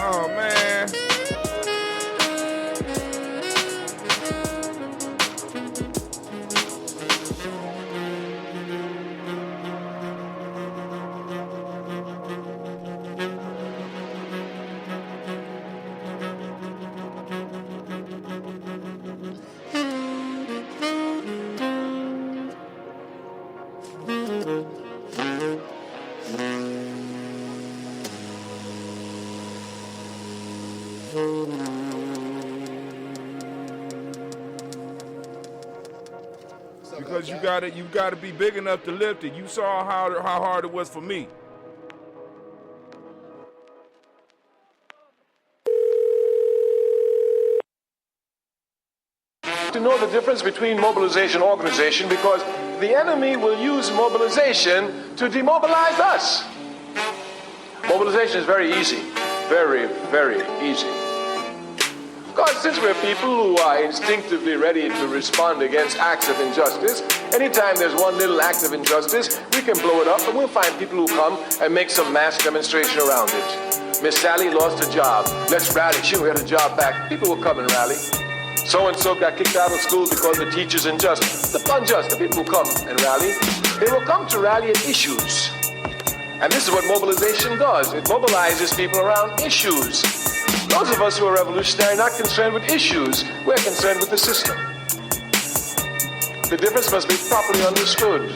Oh, man. Because you gotta be big enough to lift it. You saw how hard it was for me. To know the difference between mobilization and organization, because the enemy will use mobilization to demobilize us. Mobilization is very easy. Very, very easy. Because since we're people who are instinctively ready to respond against acts of injustice, anytime there's one little act of injustice, we can blow it up and we'll find people who come and make some mass demonstration around it. Miss Sally lost a job. Let's rally. She'll get a job back. People will come and rally. So-and-so got kicked out of school because the teacher's unjust. The unjust, the people will come and rally. They will come to rally at issues. And this is what mobilization does. It mobilizes people around issues. Those of us who are revolutionary are not concerned with issues. We're concerned with the system. The difference must be properly understood.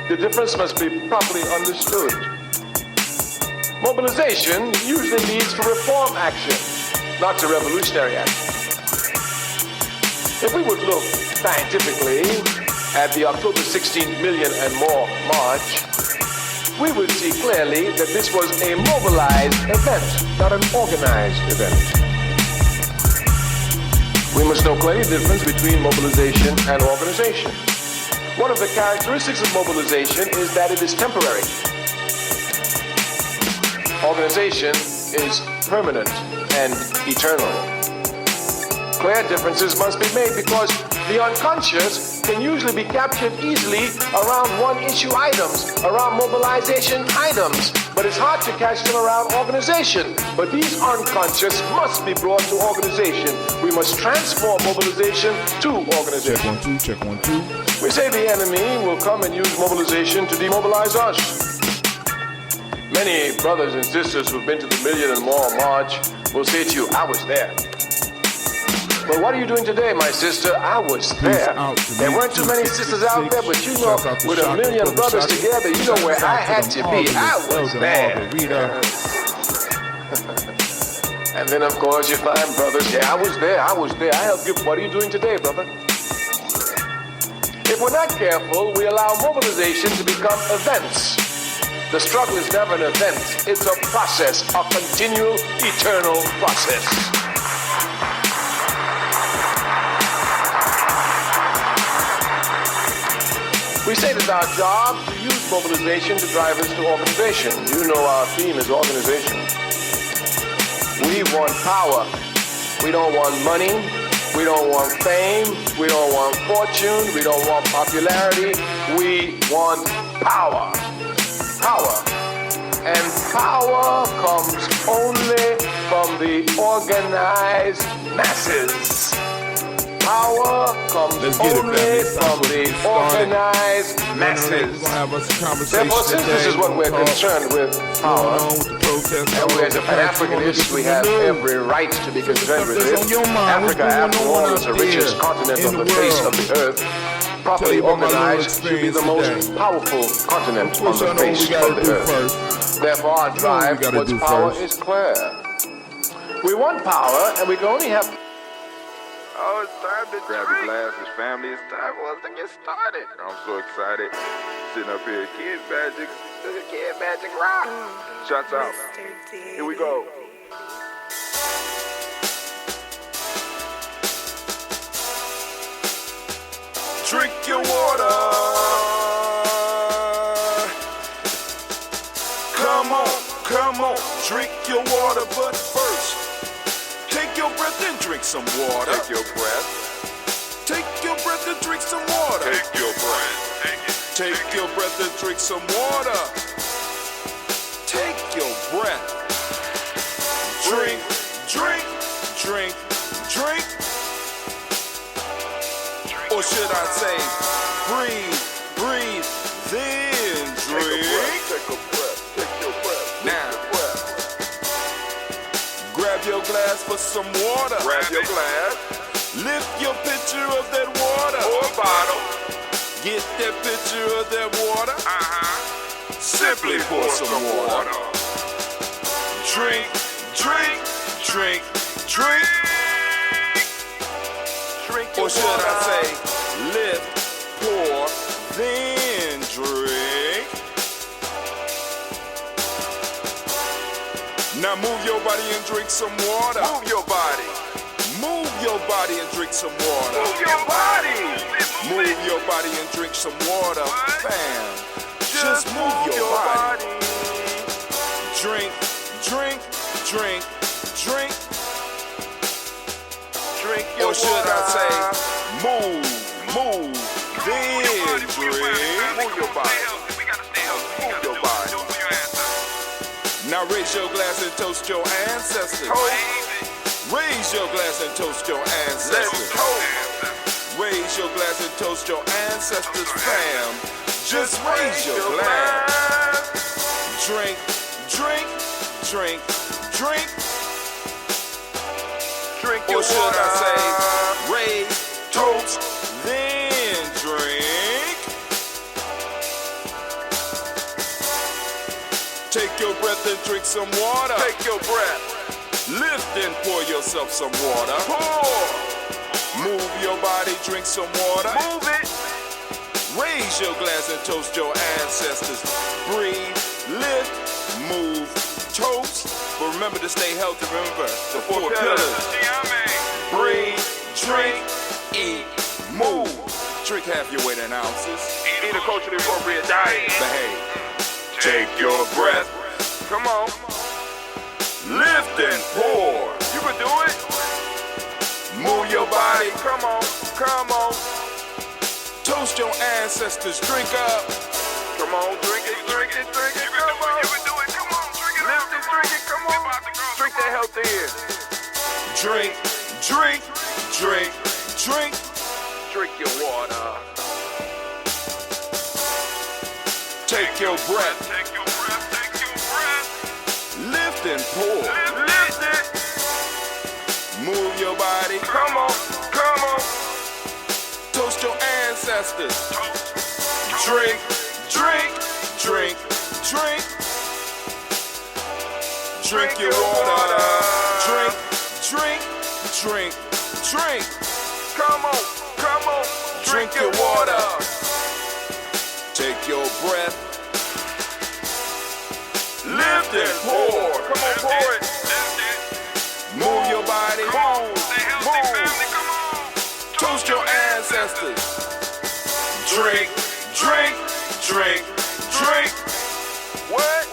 The difference must be properly understood. Mobilization usually leads to reform action, not to revolutionary action. If we would look scientifically at the October 16 million and more march, we would see clearly that this was a mobilized event, not an organized event. We must know clearly the difference between mobilization and organization. One of the characteristics of mobilization is that it is temporary. Organization is permanent and eternal. Clear differences must be made because the unconscious can usually be captured easily around one-issue items, around mobilization items, but it's hard to catch them around organization. But these unconscious must be brought to organization. We must transform mobilization to organization. Check one, two. We say the enemy will come and use mobilization to demobilize us. Many brothers and sisters who've been to the million and more march will say to you, I was there. But what are you doing today, my sister? I was there. There weren't too many sisters out there, but you know, with a million brothers together, you know where I had to be. I was there. And then, of course, you find brothers, yeah, I was there. I helped you. What are you doing today, brother? If we're not careful, we allow mobilization to become events. The struggle is never an event. It's a process, a continual, eternal process. We say it is our job to use mobilization to drive us to organization. You know our theme is organization. We want power. We don't want money. We don't want fame. We don't want fortune. We don't want popularity. We want power. Power. And power comes only from the organized masses. Power comes only from the organized masses. Therefore, since this is what we're concerned with, power, and we as a Pan-Africanist, we have every right to be concerned with it. Africa, after all, is the richest continent on the face of the earth. Properly organized should be the most powerful continent on the face of the earth. Therefore, our drive towards power is clear. We want power, and we can only have... Oh, it's time to grab your glasses, family. It's time for us to get started. I'm so excited. Sitting up here, Kid Magic Rock. Shots out. Here we go. Drink your water. Come on, drink your water, but first, take your breath and drink some water. Take your breath. Take your breath and drink some water. Take your breath. Take your breath and drink some water. Take your breath. should I say, breathe, breathe, then drink. Take a breath. Take your breath. Now, grab your glass for some water. Grab your glass Lift your pitcher of that water. or bottle. Get that pitcher of that water. Simply pour some water. Drink, drink, drink, drink. Drink your Or should water. I say, lift, pour, then drink. Now move your body and drink some water. Move your body. Move your body and drink some water. Move your body. Move your body and drink some water. Bam. Just move your body. Drink, drink, drink, drink. Drink your Or should water. I say, move, move, then drink. Move your body. Move your body. Now raise your glass and toast your ancestors. Raise your glass and toast your Let's ancestors. toast. Raise your glass and toast your ancestors, fam. Just raise your glass. Drink, drink, drink, drink. Drink your Or should water. I say, raise, toast, then drink. Take your breath and drink some water. Take your breath. Lift and pour yourself some water. Pour. Move your body, drink some water. Move it. Raise your glass and toast your ancestors. Breathe, lift, move, toast. But remember to stay healthy. Remember the four pillars. Breathe, drink, eat, move. Drink half your weight in ounces. Eat a culturally appropriate diet. Behave. Take your breath. Come on. Lift and pour. You can do it. Move your body. Come on. Come on. Toast your ancestors. Drink up. Come on. Drink it. Drink it. Drink it. Come on. You can do it. Come on. Drink it. Lift it. Drink it. Come on. Drink that health in. Drink, drink, drink, drink. Drink your water. Take your breath. Take your breath. Take your breath. Lift and pour. Lift it. Move your body. Come on. Come on. Toast your ancestors. Drink, drink, drink, drink. Drink your water. Drink, drink, drink, drink. Come on. Come on. Drink your water. Take your breath. Lift and pour. Come on. Pour it. Move your body. Move. Toast your ancestors. Drink, drink, drink, drink. What?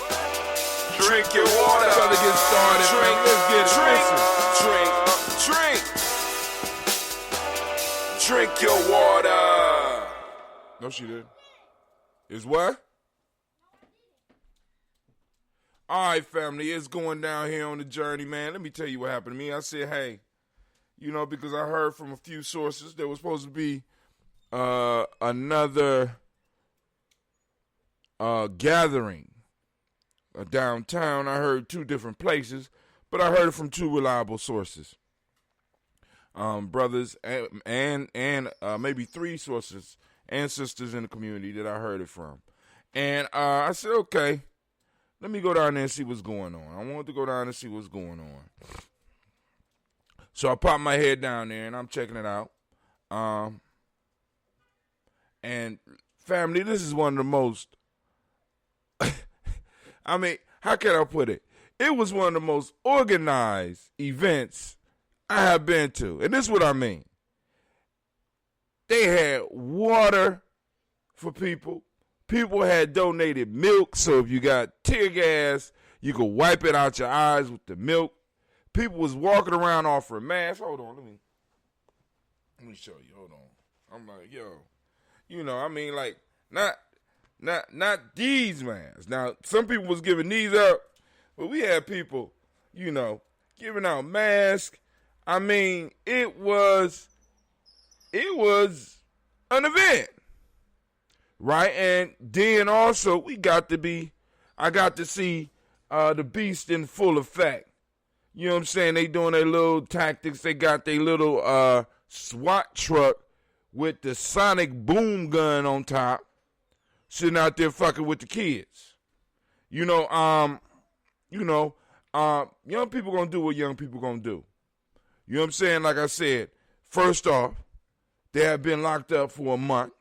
Drink your water. Brother, get started, Drink, man. Let's get it. drink, drink, drink. Drink your water. No, she didn't. Is what? All right, family, it's going down here on the journey, man. Let me tell you what happened to me. I said, hey, because I heard from a few sources there was supposed to be another gathering downtown. I heard two different places, but I heard it from two reliable sources. Brothers and maybe three sources and sisters in the community that I heard it from. And I said, okay, let me go down there and see what's going on. I wanted to go down and see what's going on. So I popped my head down there and I'm checking it out. And family, this is one of the most, I mean, how can I put it? It was one of the most organized events I have been to. And this is what I mean. They had water for people. People had donated milk, so if you got tear gas, you could wipe it out your eyes with the milk. People was walking around offering masks. Hold on, let me show you. Hold on. I'm like, yo, like not these masks. Now, some people was giving these up, but we had people, giving out masks. I mean, it was an event, right? And then also I got to see the beast in full effect. You know what I'm saying? They doing their little tactics. They got their little SWAT truck with the sonic boom gun on top, sitting out there fucking with the kids. Young people gonna do what young people gonna do. You know what I'm saying? Like I said, first off, they have been locked up for a month,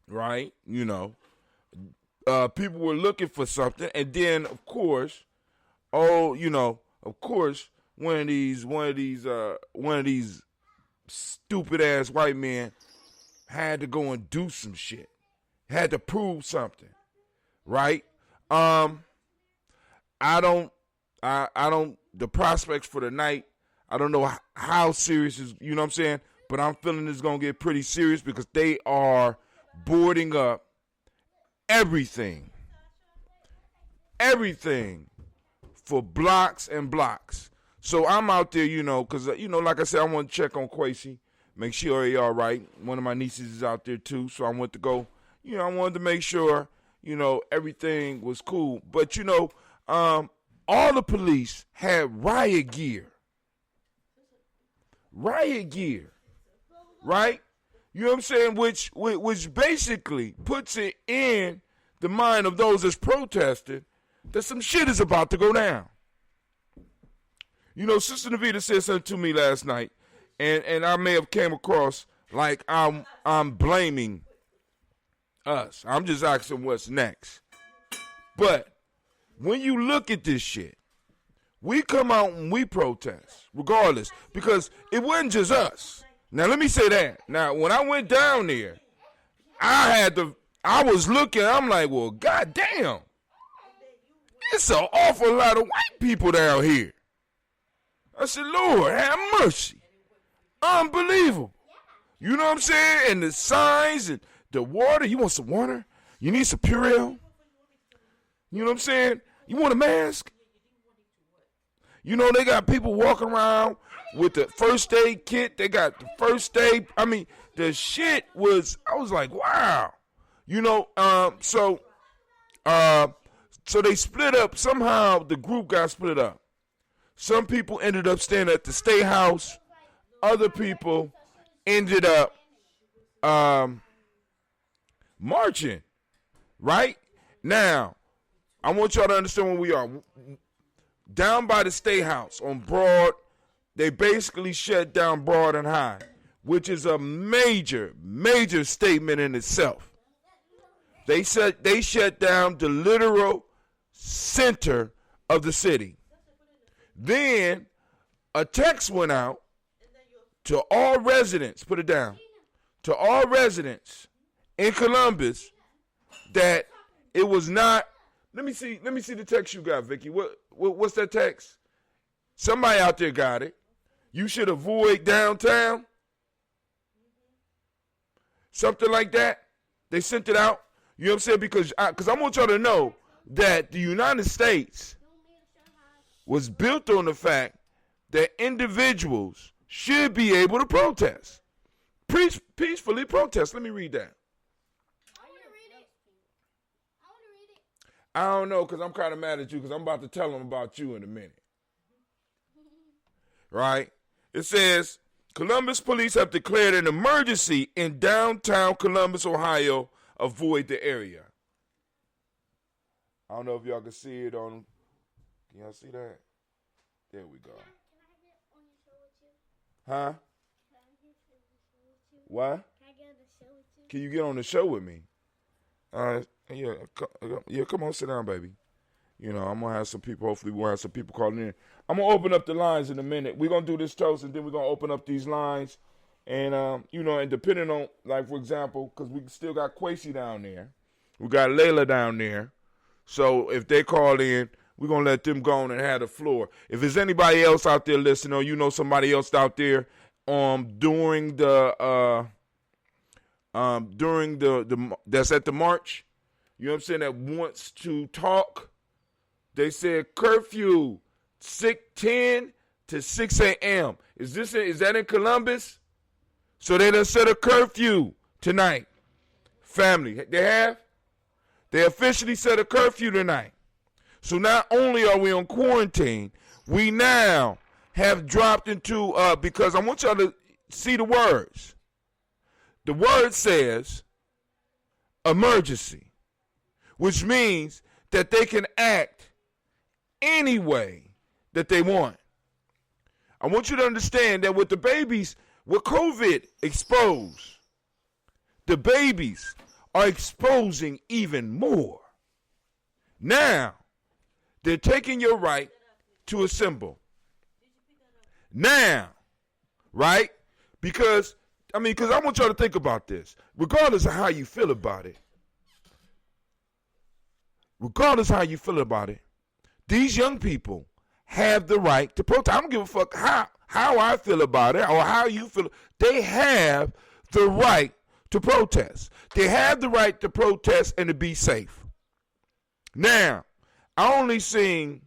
right? People were looking for something, and then of course, one of these stupid ass white men had to go and do some shit, had to prove something, right? The prospects for the night, I don't know how serious is, you know what I'm saying? But I'm feeling it's going to get pretty serious because they are boarding up everything for blocks and blocks. So I'm out there, because, like I said, I want to check on Quasi, make sure he all right. One of my nieces is out there too, so I went to go, I wanted to make sure, everything was cool. But, all the police had riot gear, right? You know what I'm saying? Which basically puts it in the mind of those that's protesting that some shit is about to go down. Sister Navita said something to me last night, and I may have came across like I'm blaming us. I'm just asking what's next. But when you look at this shit, we come out and we protest, regardless, because it wasn't just us. Now, let me say that. Now, when I went down there, I was looking, I'm like, well, goddamn, it's an awful lot of white people down here. I said, Lord, have mercy. Unbelievable. You know what I'm saying? And the signs and the water. You want some water? You need some Purell? You know what I'm saying? You want a mask? They got people walking around with the first aid kit. They got the first aid. I mean, the shit was, I was like, wow. So they split up. Somehow the group got split up. Some people ended up staying at the State House. Other people ended up marching. Right? Now, I want y'all to understand where we are. Down by the State House on Broad, they basically shut down Broad and High, which is a major, major statement in itself. They shut down the literal center of the city. Then a text went out to all residents, put it down, to all residents in Columbus that it was not. Let me see the text you got, Vicky. What's that text? Somebody out there got it. You should avoid downtown. Something like that. They sent it out. You know what I'm saying? Because I want y'all to know that the United States was built on the fact that individuals should be able to protest. Peacefully protest. Let me read that. I don't know, because I'm kind of mad at you, because I'm about to tell them about you in a minute. Right? It says, Columbus police have declared an emergency in downtown Columbus, Ohio. Avoid the area. I don't know if y'all can see it on. Can y'all see that? There we go. Can I get on your show with you? Huh? Can I get on the show with you? What? Can I get on the show with you? Can you get on the show with me? Yeah, come on, sit down, baby. I'm going to have some people, hopefully we'll have some people calling in. I'm going to open up the lines in a minute. We're going to do this toast, and then we're going to open up these lines. And, and depending on, like, for example, because we still got Quasi down there. We got Layla down there. So if they call in, we're going to let them go on and have the floor. If there's anybody else out there listening, or somebody else out there during the that's at the march, you know what I'm saying, that wants to talk, they said curfew 10 to 6 a.m. Is that in Columbus? So they done set a curfew tonight. Family, they officially set a curfew tonight. So not only are we on quarantine, we now have dropped into, because I want y'all to see the words. The word says emergency, which means that they can act any way that they want. I want you to understand that with the babies, with COVID exposed, the babies are exposing even more. Now, they're taking your right to assemble. Now, right? Because I want y'all to think about this. Regardless of how you feel about it, these young people have the right to protest. I don't give a fuck how I feel about it or how you feel. They have the right to protest. They have the right to protest and to be safe. Now, I only seen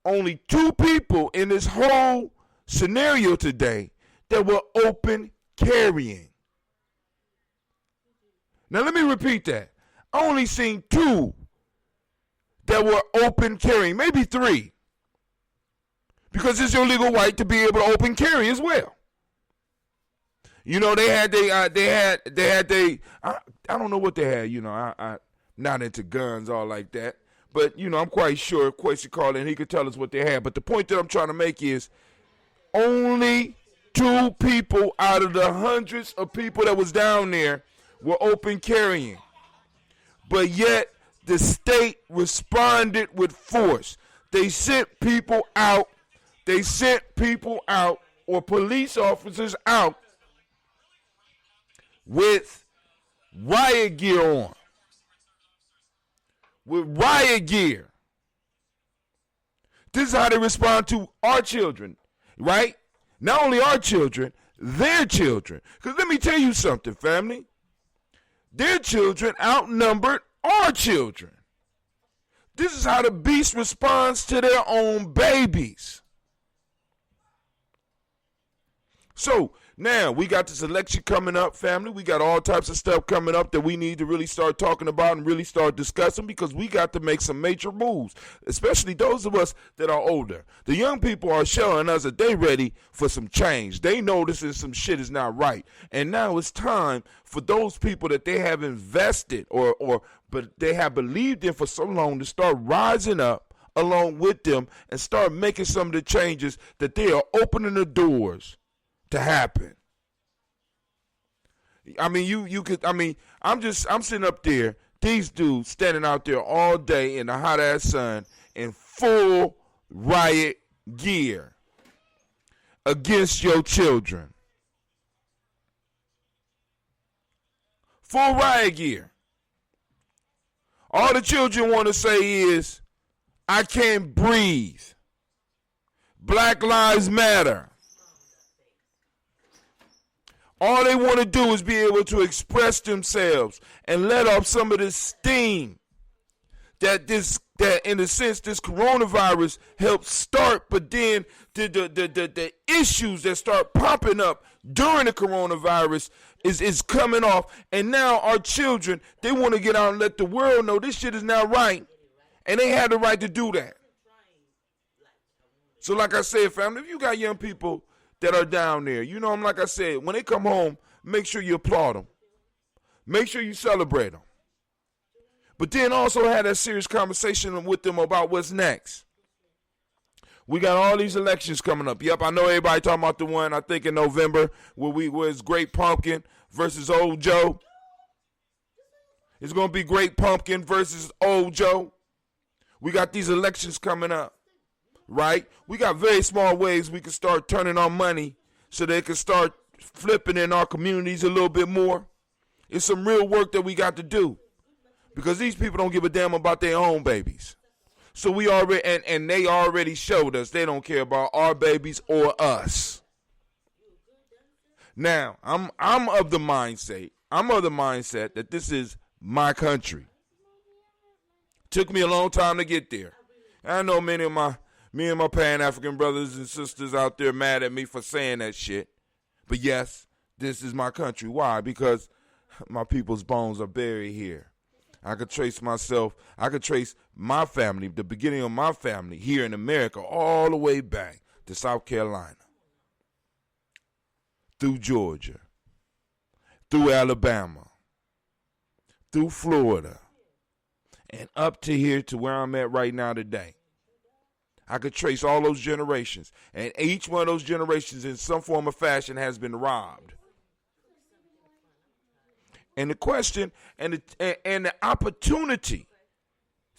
only 2 people in this whole scenario today that were open carrying. Now let me repeat that. I only seen 2 that were open carrying, maybe 3, because it's your legal right to be able to open carry as well. You know, I don't know what they had. You know, I'm not into guns all like that, but you know, I'm quite sure Quincy called in, he could tell us what they had. But the point that I'm trying to make is only 2 people out of the hundreds of people that was down there were open carrying, but yet the state responded with force. They sent people out. Or police officers out with riot gear on. This is how they respond to our children, right? Not only our children, their children. Because let me tell you something, family. Their children outnumbered our children. This is how the beast responds to their own babies. So now we got this election coming up, family. We got all types of stuff coming up that we need to really start talking about and really start discussing, because we got to make some major moves, especially those of us that are older. The young people are showing us that they ready for some change. They know this is some shit is not right. And now it's time for those people that they have invested but they have believed in for so long to start rising up along with them and start making some of the changes that they are opening the doors to happen. I mean, I'm sitting up there, these dudes standing out there all day in the hot ass sun in full riot gear against your children. Full riot gear. All the children want to say is, I can't breathe. Black Lives Matter. All they want to do is be able to express themselves and let off some of this steam that in a sense this coronavirus helped start, but then the issues that start popping up during the coronavirus is coming off. And now our children, they want to get out and let the world know this shit is not right. And they have the right to do that. So like I said, family, if you got young people that are down there, you know, like I said, when they come home, make sure you applaud them. Make sure you celebrate them. But then also have that serious conversation with them about what's next. We got all these elections coming up. Yep, I know everybody talking about the one, I think in November, where it's Great Pumpkin versus Old Joe. It's going to be Great Pumpkin versus Old Joe. We got these elections coming up. Right? We got very small ways we can start turning our money so they can start flipping in our communities a little bit more. It's some real work that we got to do, because these people don't give a damn about their own babies. So we already, and they already showed us they don't care about our babies or us. Now, I'm of the mindset that this is my country. Took me a long time to get there. I know me and my Pan-African brothers and sisters out there mad at me for saying that shit. But yes, this is my country. Why? Because my people's bones are buried here. I could trace my family, the beginning of my family here in America, all the way back to South Carolina, through Georgia, through Alabama, through Florida, and up to here to where I'm at right now today. I could trace all those generations, and each one of those generations in some form or fashion has been robbed. And the question and the opportunity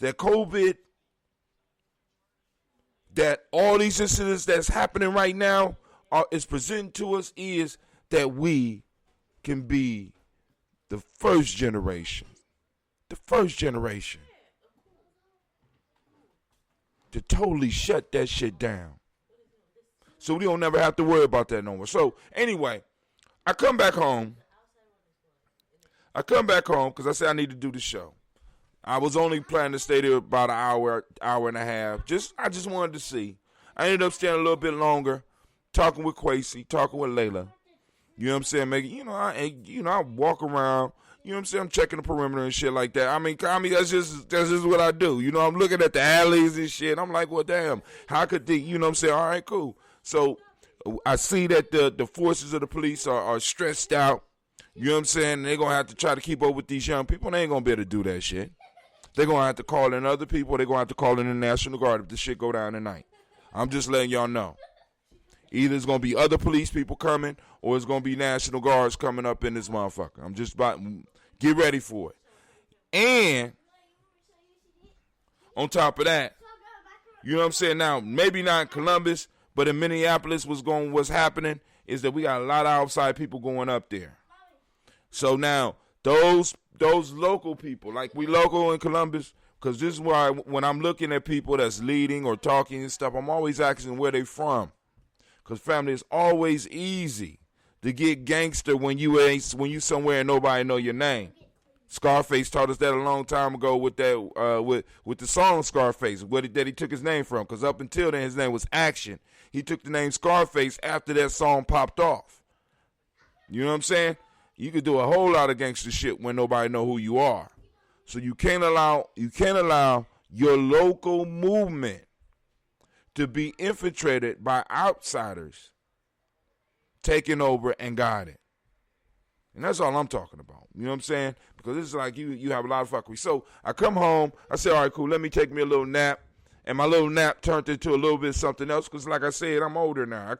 that COVID, that all these incidents that's happening right now is presented to us is that we can be the first generation to totally shut that shit down. So we don't never have to worry about that no more. So anyway, I come back home because I said I need to do the show. I was only planning to stay there about an hour and a half. I just wanted to see. I ended up staying a little bit longer, talking with Quasi, talking with Layla. You know what I'm saying? I walk around. You know what I'm saying? I'm checking the perimeter and shit like that. I mean, that's just what I do. You know, I'm looking at the alleys and shit. I'm like, well, damn, how could they? You know what I'm saying? All right, cool. So I see that the forces of the police are stressed out. You know what I'm saying? They're going to have to try to keep up with these young people. They ain't going to be able to do that shit. They're going to have to call in other people. They're going to have to call in the National Guard if the shit go down tonight. I'm just letting y'all know. Either it's going to be other police people coming or it's going to be National Guards coming up in this motherfucker. I'm just about get ready for it. And on top of that, you know what I'm saying? Now, maybe not in Columbus, but in Minneapolis what's happening is that we got a lot of outside people going up there. So now those local people, like we local in Columbus, because this is why when I'm looking at people that's leading or talking and stuff, I'm always asking where they from. Because family, is always easy to get gangster when you somewhere and nobody know your name. Scarface taught us that a long time ago with that with the song Scarface, that he took his name from. Because up until then, his name was Action. He took the name Scarface after that song popped off. You know what I'm saying? You could do a whole lot of gangster shit when nobody know who you are. So you can't allow your local movement to be infiltrated by outsiders taking over and guiding. And that's all I'm talking about. You know what I'm saying? Because it's like you have a lot of fuckery. So I come home. I say, all right, cool. Let me take me a little nap. And my little nap turned into a little bit something else. Because like I said, I'm older now.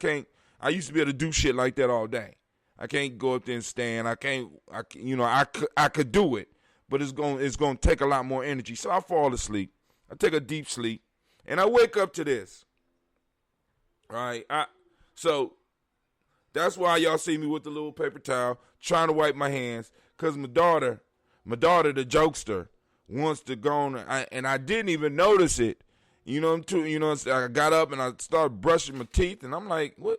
I used to be able to do shit like that all day. I can't go up there and stand. I could do it. But it's going to take a lot more energy. So I fall asleep. I take a deep sleep. And I wake up to this. All right. So that's why y'all see me with the little paper towel trying to wipe my hands. Because my daughter, the jokester, wants to go on. And I didn't even notice it. I got up and I started brushing my teeth. And I'm like, what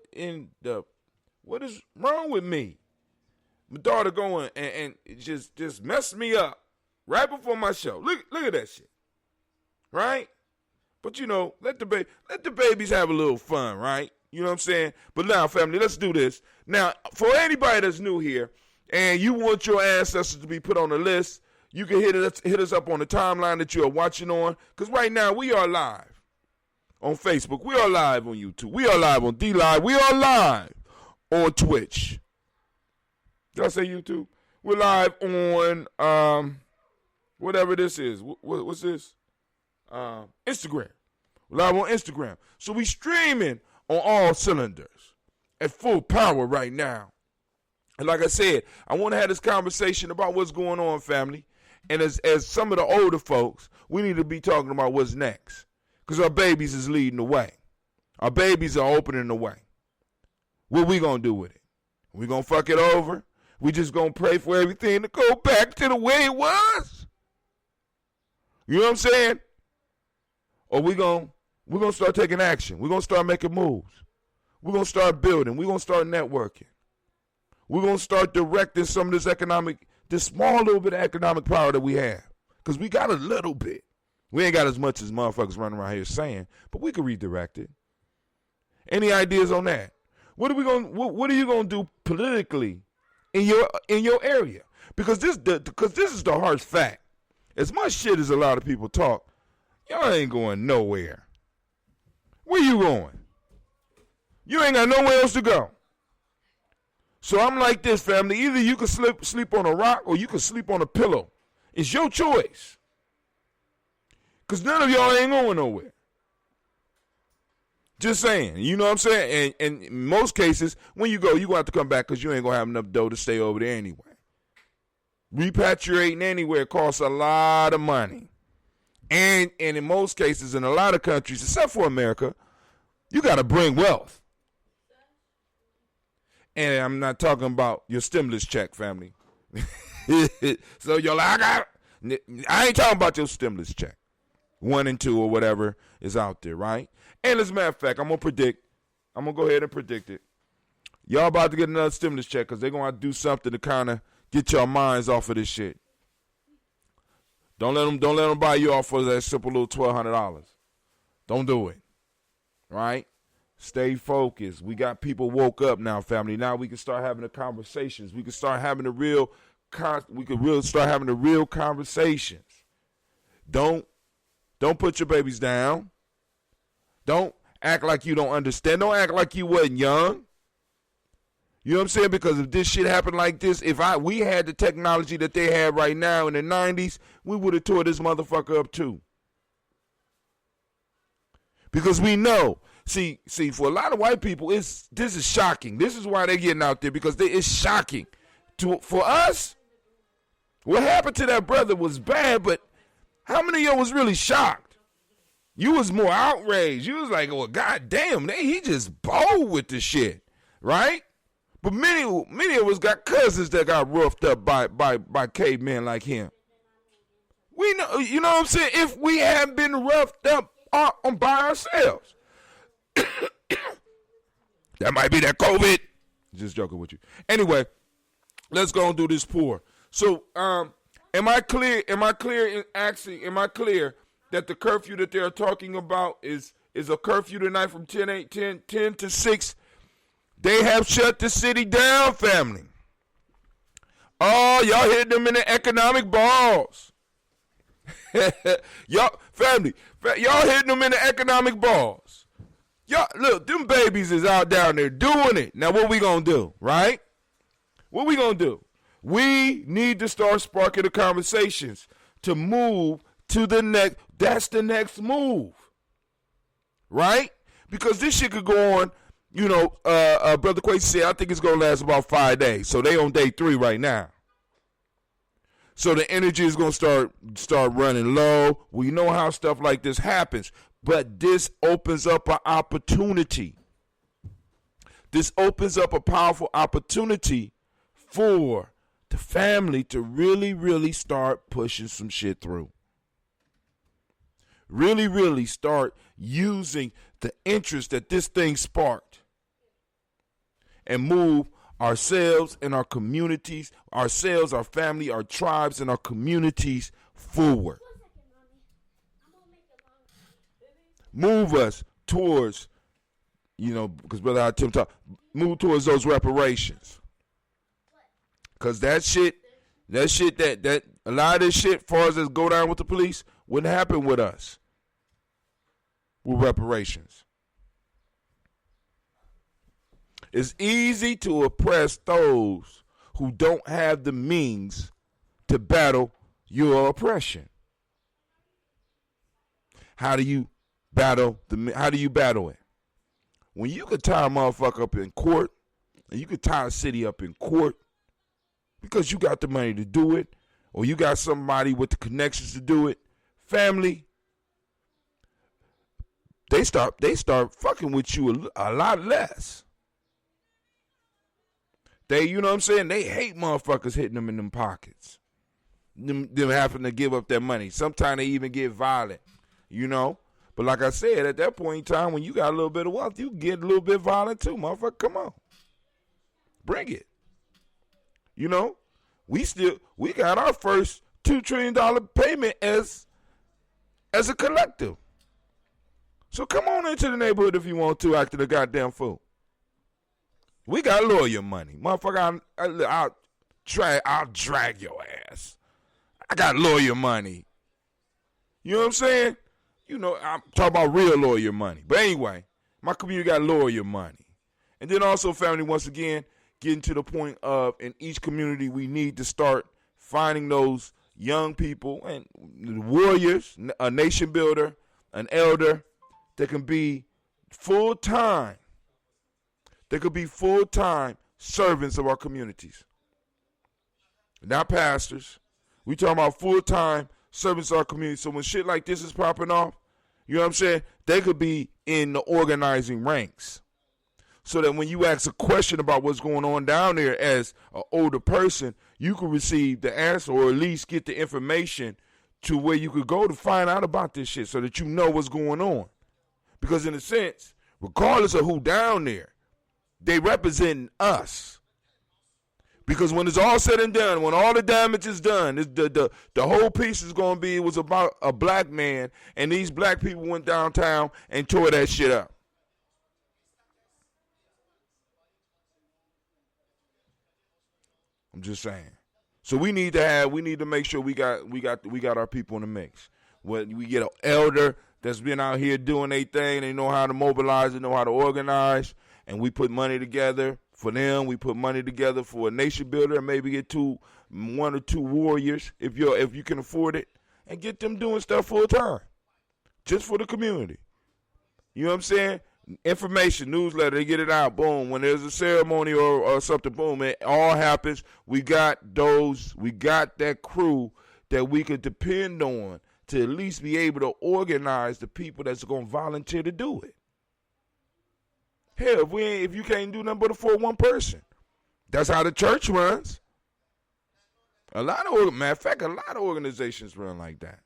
is wrong with me? My daughter going and just messed me up right before my show. Look at that shit. Right? But let the babies have a little fun, right? You know what I'm saying? But now, family, let's do this. Now, for anybody that's new here and you want your ancestors to be put on the list, you can hit us up on the timeline that you are watching on. Because right now we are live on Facebook. We are live on YouTube. We are live on D-Live. We are live on Twitch. Did I say YouTube? We're live on whatever this is. What's this? Instagram. We're live on Instagram. So we streaming on all cylinders at full power right now. And like I said, I want to have this conversation about what's going on, family. And as some of the older folks, we need to be talking about what's next. Because our babies is leading the way. Our babies are opening the way. What we going to do with it? We going to fuck it over? We just going to pray for everything to go back to the way it was? You know what I'm saying? Or we're going to start taking action. We're going to start making moves. We're going to start building. We're going to start networking. We're going to start directing some of this small little bit of economic power that we have. Because we got a little bit. We ain't got as much as motherfuckers running around here saying, but we can redirect it. Any ideas on that? What are you going to do politically in your area. Because this is the harsh fact. As much shit as a lot of people talk, y'all ain't going nowhere. Where you going? You ain't got nowhere else to go. So I'm like this, family. Either you can sleep on a rock or you can sleep on a pillow. It's your choice. Because none of y'all ain't going nowhere. Just saying. You know what I'm saying? And in most cases, when you go, you're going to have to come back because you ain't going to have enough dough to stay over there anyway. Repatriating anywhere costs a lot of money. And in most cases, in a lot of countries, except for America, you got to bring wealth. And I'm not talking about your stimulus check, family. So you're like, I ain't talking about your stimulus check. 1 and 2 or whatever is out there, right? And as a matter of fact, I'm going to go ahead and predict it. Y'all about to get another stimulus check because they're going to have to do something to kind of get your minds off of this shit. Don't let them buy you off for that simple little $1,200. Don't do it, right? Stay focused. We got people woke up now, family. Now we can start having the conversations. We can start having the real conversations. Don't put your babies down. Don't act like you don't understand. Don't act like you wasn't young. You know what I'm saying? Because if this shit happened like this, we had the technology that they have right now in the 90s, we would have tore this motherfucker up too. Because we know. See, for a lot of white people, this is shocking. This is why they're getting out there, because it's shocking. For us, what happened to that brother was bad, but how many of y'all was really shocked? You was more outraged. You was like, well, goddamn, he just bold with the shit, right? But many of us got cousins that got roughed up by cavemen like him. We know, you know what I'm saying? If we hadn't been roughed up by ourselves. That might be that COVID. Just joking with you. Anyway, let's go and do this pour. So, am I clear? Am I clear that the curfew that they're talking about is a curfew tonight from 10 to 6? They have shut the city down, family. Oh, y'all hitting them in the economic balls. Y'all hitting them in the economic balls. Y'all, look, them babies is out down there doing it. Now, what we gonna do, right? What we gonna do? We need to start sparking the conversations to move to the next. That's the next move, right? Because this shit could go on. You know, Brother Quay said, I think it's gonna last about 5 days. So they on day 3 right now. So the energy is gonna start running low. We know how stuff like this happens. But this opens up an opportunity. This opens up a powerful opportunity for the family to really, really start pushing some shit through. Really, really start using the interest that this thing sparked and move ourselves and our communities, ourselves, our family, our tribes, and our communities forward. Move us towards, because Brother Tim move towards those reparations. Because that a lot of this shit, as far as this go down with the police, wouldn't happen with us. With reparations. It's easy to oppress those who don't have the means to battle your oppression. How do you battle it? When you could tie a motherfucker up in court, and you could tie a city up in court because you got the money to do it, or you got somebody with the connections to do it, family, they start fucking with you a lot less. You know what I'm saying? They hate motherfuckers hitting them in them pockets. Them having to give up their money. Sometimes they even get violent, But like I said, at that point in time, when you got a little bit of wealth, you get a little bit violent too, motherfucker. Come on. Bring it. We got our first $2 trillion payment as a collective. So come on into the neighborhood if you want to, acting a goddamn fool. We got lawyer money. Motherfucker, I'll drag your ass. I got lawyer money. You know what I'm saying? You know, I'm talking about real lawyer money. But anyway, my community got lawyer money. And then also, family, once again, getting to the point of in each community, we need to start finding those young people and warriors, a nation builder, an elder that can be full-time. They could be full-time servants of our communities. Not pastors. We talking about full-time servants of our community. So when shit like this is popping off, you know what I'm saying? They could be in the organizing ranks. So that when you ask a question about what's going on down there as an older person, you can receive the answer or at least get the information to where you could go to find out about this shit so that you know what's going on. Because in a sense, regardless of who down there, they represent us. Because when it's all said and done, when all the damage is done, the whole piece is going to be, it was about a black man, and these black people went downtown and tore that shit up. I'm just saying. So we need to make sure we got our people in the mix. When we get an elder that's been out here doing their thing, they know how to mobilize, they know how to organize, and we put money together for them. We put money together for a nation builder, and maybe get one or two warriors if you can afford it, and get them doing stuff full time, just for the community. You know what I'm saying? Information, newsletter, they get it out, boom. When there's a ceremony or something, boom, it all happens. We got that crew that we could depend on to at least be able to organize the people that's going to volunteer to do it. Hell, if you can't do nothing but afford one person. That's how the church runs. Matter of fact, a lot of organizations run like that.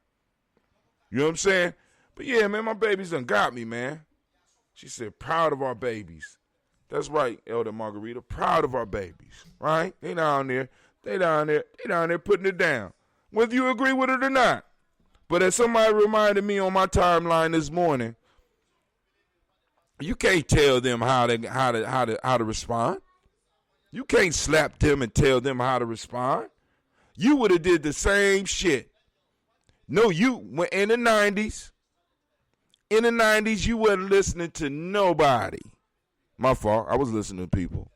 You know what I'm saying? But yeah, man, my babies done got me, man. She said, proud of our babies. That's right, Elder Margarita, proud of our babies, right? They down there putting it down, whether you agree with it or not. But as somebody reminded me on my timeline this morning, you can't tell them how to respond. You can't slap them and tell them how to respond. You would have did the same shit. No, you went in the 90s. In the 90s, you wasn't listening to nobody. My fault. I was listening to people.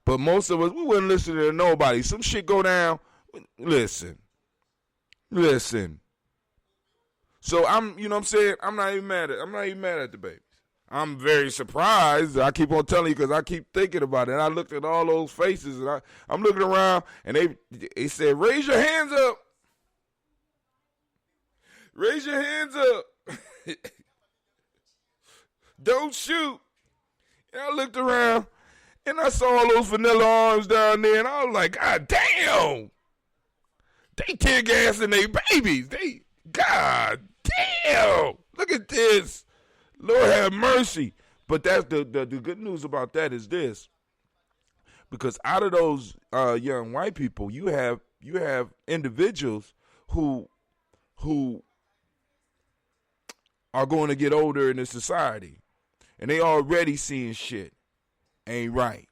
But most of us, we wasn't listening to nobody. Some shit go down. Listen. So you know what I'm saying? I'm not even mad at the babies. I'm very surprised. I keep on telling you because I keep thinking about it. And I looked at all those faces, and I'm looking around, and they said, raise your hands up. Raise your hands up. Don't shoot. And I looked around and I saw all those vanilla arms down there, and I was like, God damn. They tear gassing their babies. God damn. Look at this. Lord have mercy. But that's the good news about that is this. Because out of those young white people, you have individuals who are going to get older in this society. And they already seeing shit ain't right.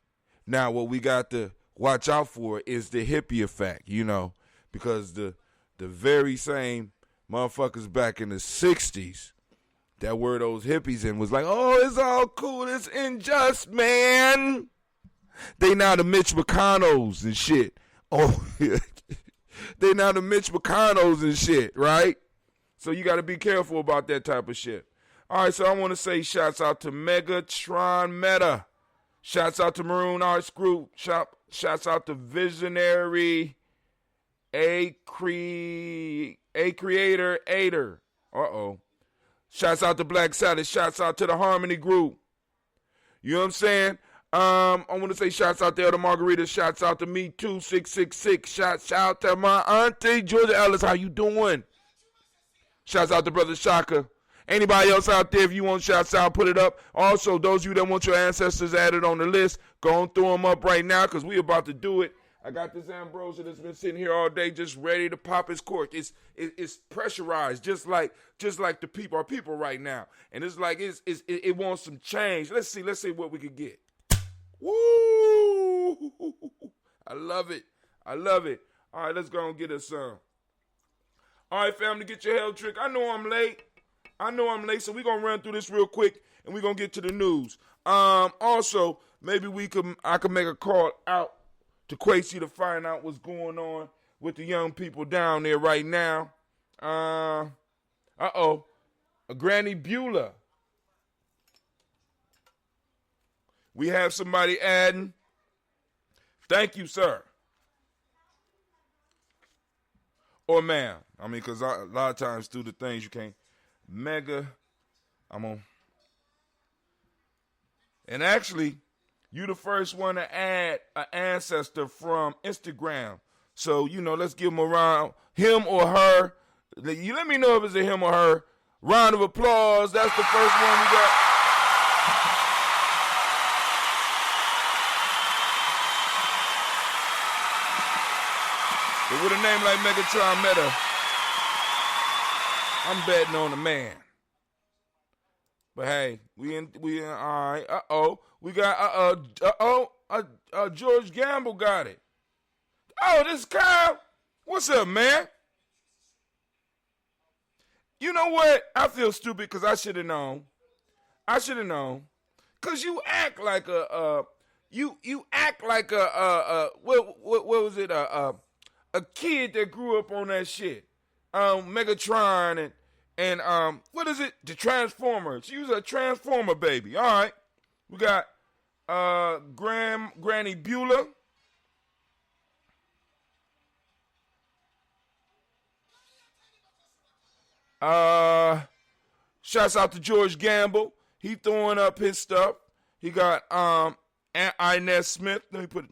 Now, what we got to watch out for is the hippie effect, you know, because the very same motherfuckers back in the 60s that were those hippies and was like, oh, it's all cool, it's unjust, man. They now the Mitch McConnells and shit. Oh, they now the Mitch McConnells and shit, right? So you got to be careful about that type of shit. All right, so I want to say shouts out to Megatron Meta. Shouts out to Maroon Arts Group. Shouts out to Visionary Creator Aider. Uh-oh. Shouts out to Black Sabbath. Shouts out to the Harmony Group. You know what I'm saying? I want to say shouts out to Elder Margarita. Shouts out to me too, 666. Shouts out to my auntie Georgia Ellis. How you doing? Shouts out to Brother Shaka. Anybody else out there, if you want shouts out, put it up. Also, those of you that want your ancestors added on the list, go and throw them up right now because we about to do it. I got this ambrosia that's been sitting here all day just ready to pop its cork. It's pressurized just like the people, our people right now. And it's like it wants some change. Let's see what we could get. Woo! I love it. I love it. All right, let's go and get us some. All right, family, get your health trick. I know I'm late, so we're going to run through this real quick, and we're going to get to the news. Also, maybe I could make a call out to Quasi to find out what's going on with the young people down there right now. Granny Beulah. We have somebody adding. Thank you, sir. Or ma'am. I mean, because a lot of times through the things you can't. Mega. And actually, you the first one to add an ancestor from Instagram. So, let's give him a round. Him or her. You let me know if it's a him or her. Round of applause. That's the first one we got. But with a name like Megatron Meta, I'm betting on the man. But hey, we in all right. We got George Gamble got it. Oh, this is Kyle. What's up, man? You know what? I feel stupid because I should have known. Cause you act like what was it? A kid that grew up on that shit. Megatron and what is it? The Transformers. She was a Transformer baby. All right. We got Granny Beulah. Shouts out to George Gamble. He throwing up his stuff. He got Inez Smith. Let me put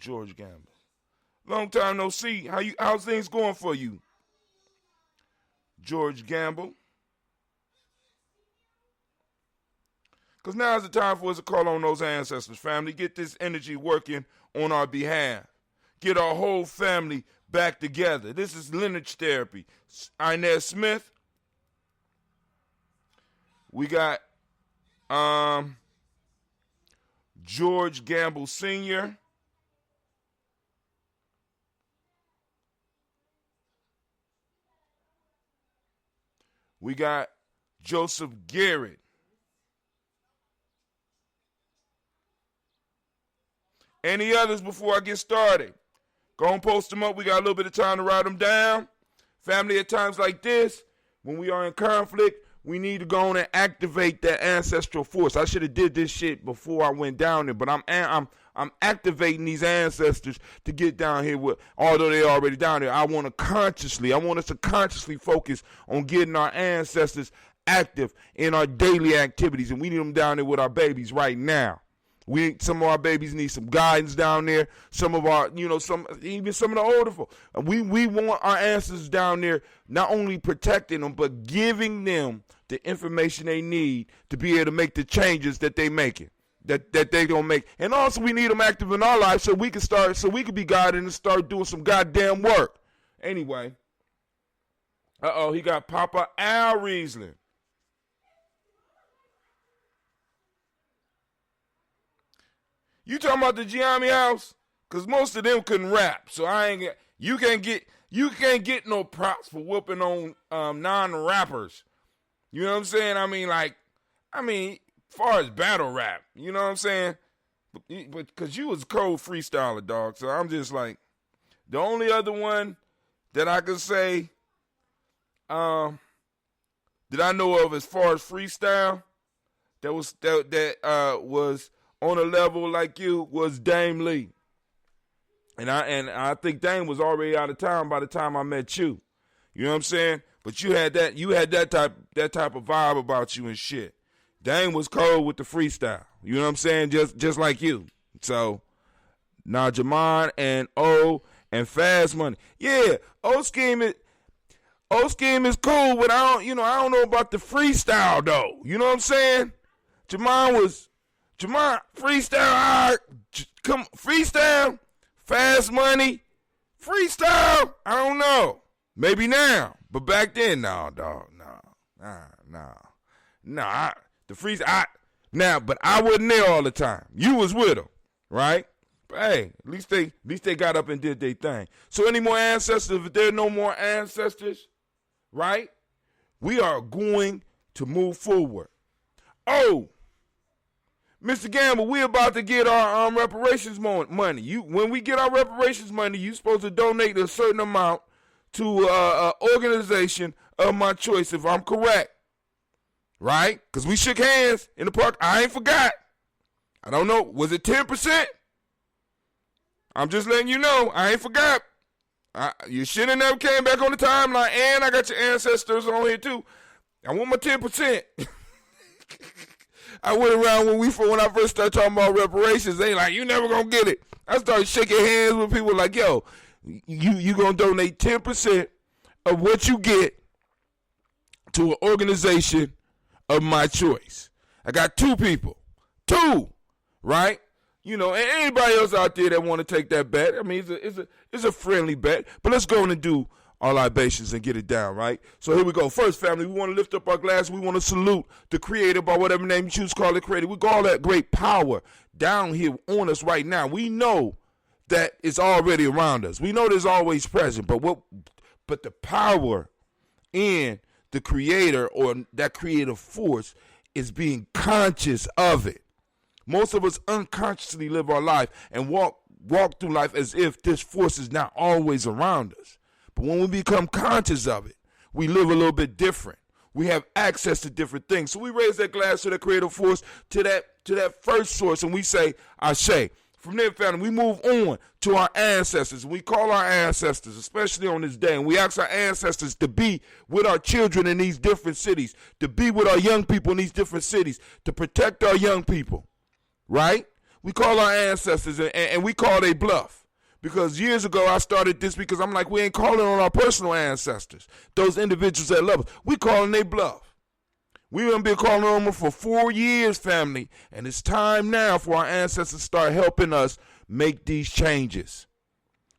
George Gamble. Long time no see. How's things going for you? George Gamble. Because now's the time for us to call on those ancestors, family. Get this energy working on our behalf. Get our whole family back together. This is lineage therapy. Inez Smith. We got George Gamble Sr. We got Joseph Garrett. Any others before I get started? Go and post them up. We got a little bit of time to write them down. Family, at times like this, when we are in conflict, we need to go on and activate that ancestral force. I should have did this shit before I went down there, but I'm activating these ancestors to get down here with, although they're already down there. I want us to consciously focus on getting our ancestors active in our daily activities, and we need them down there with our babies right now. Some of our babies need some guidance down there. Some of our, some of the older folk. We want our ancestors down there not only protecting them, but giving them the information they need to be able to make the changes that they making, that they gonna make. And also we need them active in our life so we can be guided and start doing some goddamn work. Anyway. He got Papa Al Riesling. You talking about the Gye-Nyame house? Cause most of them couldn't rap, so you can't get no props for whooping on non-rappers. You know what I'm saying? I mean, far as battle rap, you know what I'm saying? But cause you was a cold freestyler, dog. So I'm just like, the only other one that I could say that I know of as far as freestyle that was on a level like you was Dame Lee. And I think Dame was already out of town by the time I met you. You know what I'm saying? But you had that type of vibe about you and shit. Dame was cold with the freestyle. You know what I'm saying? Just like you. So now Jamon and O and Fast Money. Yeah, O Scheme is cool, but I don't know about the freestyle though. You know what I'm saying? Jamon freestyle, come freestyle, Fast Money, freestyle. I don't know. Maybe now, but back then, no, dog, the freestyle. But I wasn't there all the time. You was with him, right? Hey, at least they got up and did their thing. So any more ancestors? If there are no more ancestors, right? We are going to move forward. Oh, Mr. Gamble, we about to get our reparations money. When we get our reparations money, you supposed to donate a certain amount to an organization of my choice, if I'm correct. Right? Because we shook hands in the park. I ain't forgot. I don't know. Was it 10%? I'm just letting you know. I ain't forgot. You should have never came back on the timeline. And I got your ancestors on here too. I want my 10%. I went around when I first started talking about reparations. They like, you never gonna get it. I started shaking hands with people like, yo, you gonna donate 10% of what you get to an organization of my choice. I got 2 people. 2, right? You know, and anybody else out there that want to take that bet, I mean, it's a friendly bet. But let's go and do our libations and get it down, right? So here we go. First, family, we want to lift up our glass. We want to salute the creator by whatever name you choose to call it creator. We call that great power down here on us right now. We know that it's already around us. We know there's always present. But the power in the creator or that creative force is being conscious of it. Most of us unconsciously live our life and walk through life as if this force is not always around us. But when we become conscious of it, we live a little bit different. We have access to different things. So we raise that glass to the creative force, to that first source, and we say, Ashe. From there, family, we move on to our ancestors. We call our ancestors, especially on this day, and we ask our ancestors to be with our children in these different cities, to be with our young people in these different cities, to protect our young people. Right? We call our ancestors and we call they bluff. Because years ago I started this because I'm like, we ain't calling on our personal ancestors, those individuals that love us. We calling they bluff. We've been calling on them for 4 years, family. And it's time now for our ancestors to start helping us make these changes.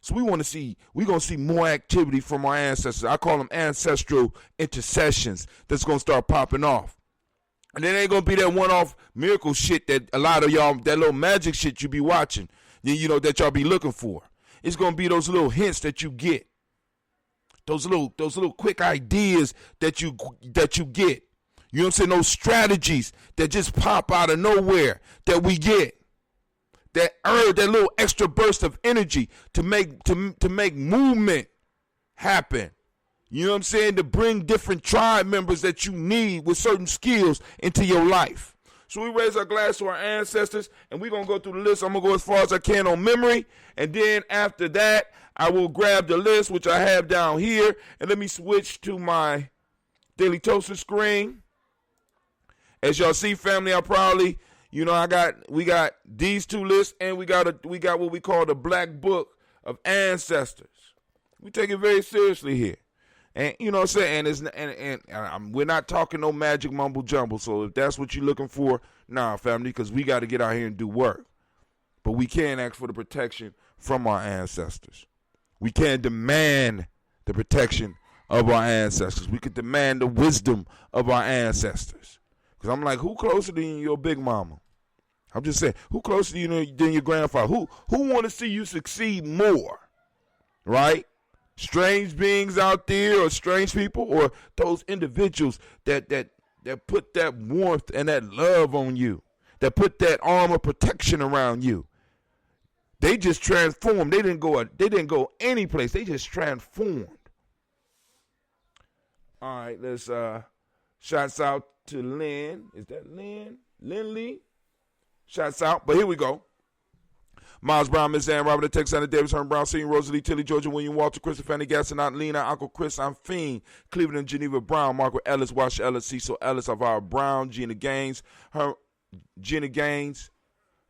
So we're going to see more activity from our ancestors. I call them ancestral intercessions that's going to start popping off. And then ain't going to be that one-off miracle shit that a lot of y'all, that little magic shit you be watching, you know, that y'all be looking for. It's going to be those little hints that you get. Those little quick ideas that you get. You know what I'm saying? Those strategies that just pop out of nowhere that we get. That little extra burst of energy to make movement happen. You know what I'm saying? To bring different tribe members that you need with certain skills into your life. So we raise our glass to our ancestors, and we're going to go through the list. I'm going to go as far as I can on memory. And then after that, I will grab the list, which I have down here. And let me switch to my Daily Toaster screen. As y'all see, family, I probably, you know, we got these 2 lists, and we got what we call the Black Book of Ancestors. We take it very seriously here. And you know what I'm saying? And we're not talking no magic mumble jumble. So if that's what you're looking for, nah, family, because we got to get out here and do work. But we can't ask for the protection from our ancestors. We can't demand the protection of our ancestors. We could demand the wisdom of our ancestors. Because I'm like, who closer than your big mama? I'm just saying, who closer to you than your grandfather? Who want to see you succeed more? Right? Strange beings out there, or strange people, or those individuals that put that warmth and that love on you, that put that armor protection around you. They just transformed. They didn't go any place. They just transformed. All right, let's shouts out to Lynn. Is that Lynn? Lynn Lee? Shouts out. But here we go. Miles Brown, Miss Ann, Robert, Texana, Davis, Herman Brown, Senior, Rosalie, Tilly, Georgia, William, Walter, Christopher, Fanny, Gaston, Aunt Lena, Uncle Chris, I'm Fiend, Cleveland, Geneva Brown, Margaret Ellis, Wash Ellis, Cecil Ellis, Alvaro Brown, Gina Gaines,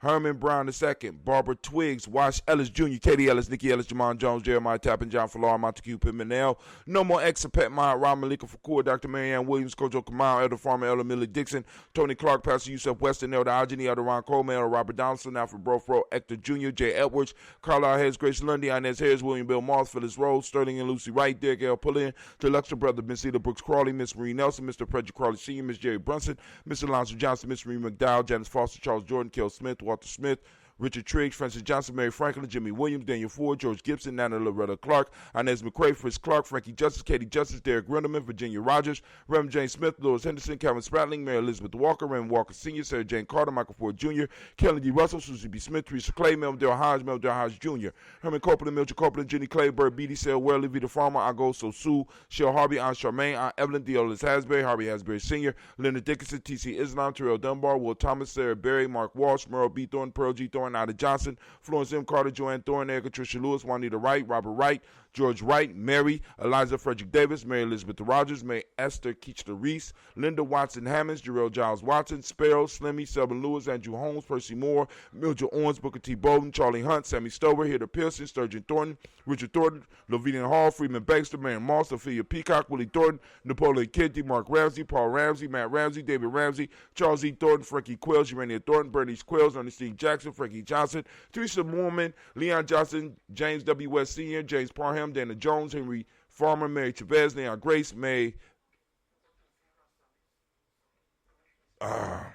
Herman Brown II, Barbara Twiggs, Wash Ellis Jr., Katie Ellis, Nikki Ellis, Jamon Jones, Jeremiah Tappan, John Falar, Montague Pimenel, No More Exapet, Maya, Ron Malika Fakur, Dr. Marianne Williams, Kojo Kamal, Elder Farmer, Elder Millie Dixon, Tony Clark, Pastor Yusuf Weston, Elder Ajani, Elder Ron Coleman, Elder Robert Donaldson, Alfred Brofro, Hector Jr., Jay Edwards, Carlisle Hayes, Grace Lundy, Inez Harris, William Bill Moss, Phyllis Rose, Sterling and Lucy Wright, Derek L. Pullian, Deluxe Brother, Miss Eda Brooks Crawley, Miss Marie Nelson, Mr. Frederick Crawley Sr., Miss Jerry Brunson, Mr. Alonzo Johnson, Miss Marie McDowell, Janice Foster, Charles Jordan, Kel Smith, Walter Smith, Richard Triggs, Francis Johnson, Mary Franklin, Jimmy Williams, Daniel Ford, George Gibson, Nana Loretta Clark, Inez McCrae, Fritz Clark, Frankie Justice, Katie Justice, Derek Renderman, Virginia Rogers, Reverend James Smith, Louis Henderson, Calvin Spratling, Mary Elizabeth Walker, Raymond Walker Sr., Sarah Jane Carter, Michael Ford Jr., Kelly D. Russell, Susie B. Smith, Teresa Clay, Melville Hodge Jr., Herman Copeland, Mildred Copeland, Jenny Clay, Bird Beatty, Sarah Worley, Vita Farmer, Agosto Sue, Shell Harvey, Aunt Charmaine, Aunt Evelyn, Deolis Hasbury, Harvey Hasbury Sr., Leonard Dickinson, T.C. Islam, Terrell Dunbar, Will Thomas, Sarah Berry, Mark Walsh, Merle B. Thornton, Pearl G. Thornton, Ida Johnson, Florence M. Carter, Joanne Thornton, Erica Tricia Lewis, Juanita Wright, Robert Wright, George Wright, Mary, Eliza Frederick Davis, Mary Elizabeth Rogers, May Esther Keachler Reese, Linda Watson Hammonds, Jarrell Giles Watson, Sparrow, Slimmy, Selby Lewis, Andrew Holmes, Percy Moore, Mildred Owens, Booker T. Bowden, Charlie Hunt, Sammy Stover, Hilda Pearson, Sturgeon Thornton, Richard Thornton, Lavinia Hall, Freeman Baxter, Marion Moss, Ophelia Peacock, Willie Thornton, Napoleon Kidd, Mark Ramsey, Paul Ramsey, Matt Ramsey, David Ramsey, Charles E. Thornton, Frankie Quills, Urania Thornton, Bernice Quills, Ernestine Jackson, Frankie Johnson, Teresa Moorman, Leon Johnson, James W. West Sr., James Parham, Dana Jones, Henry Farmer, Mary Chavez, Leon Grace, May I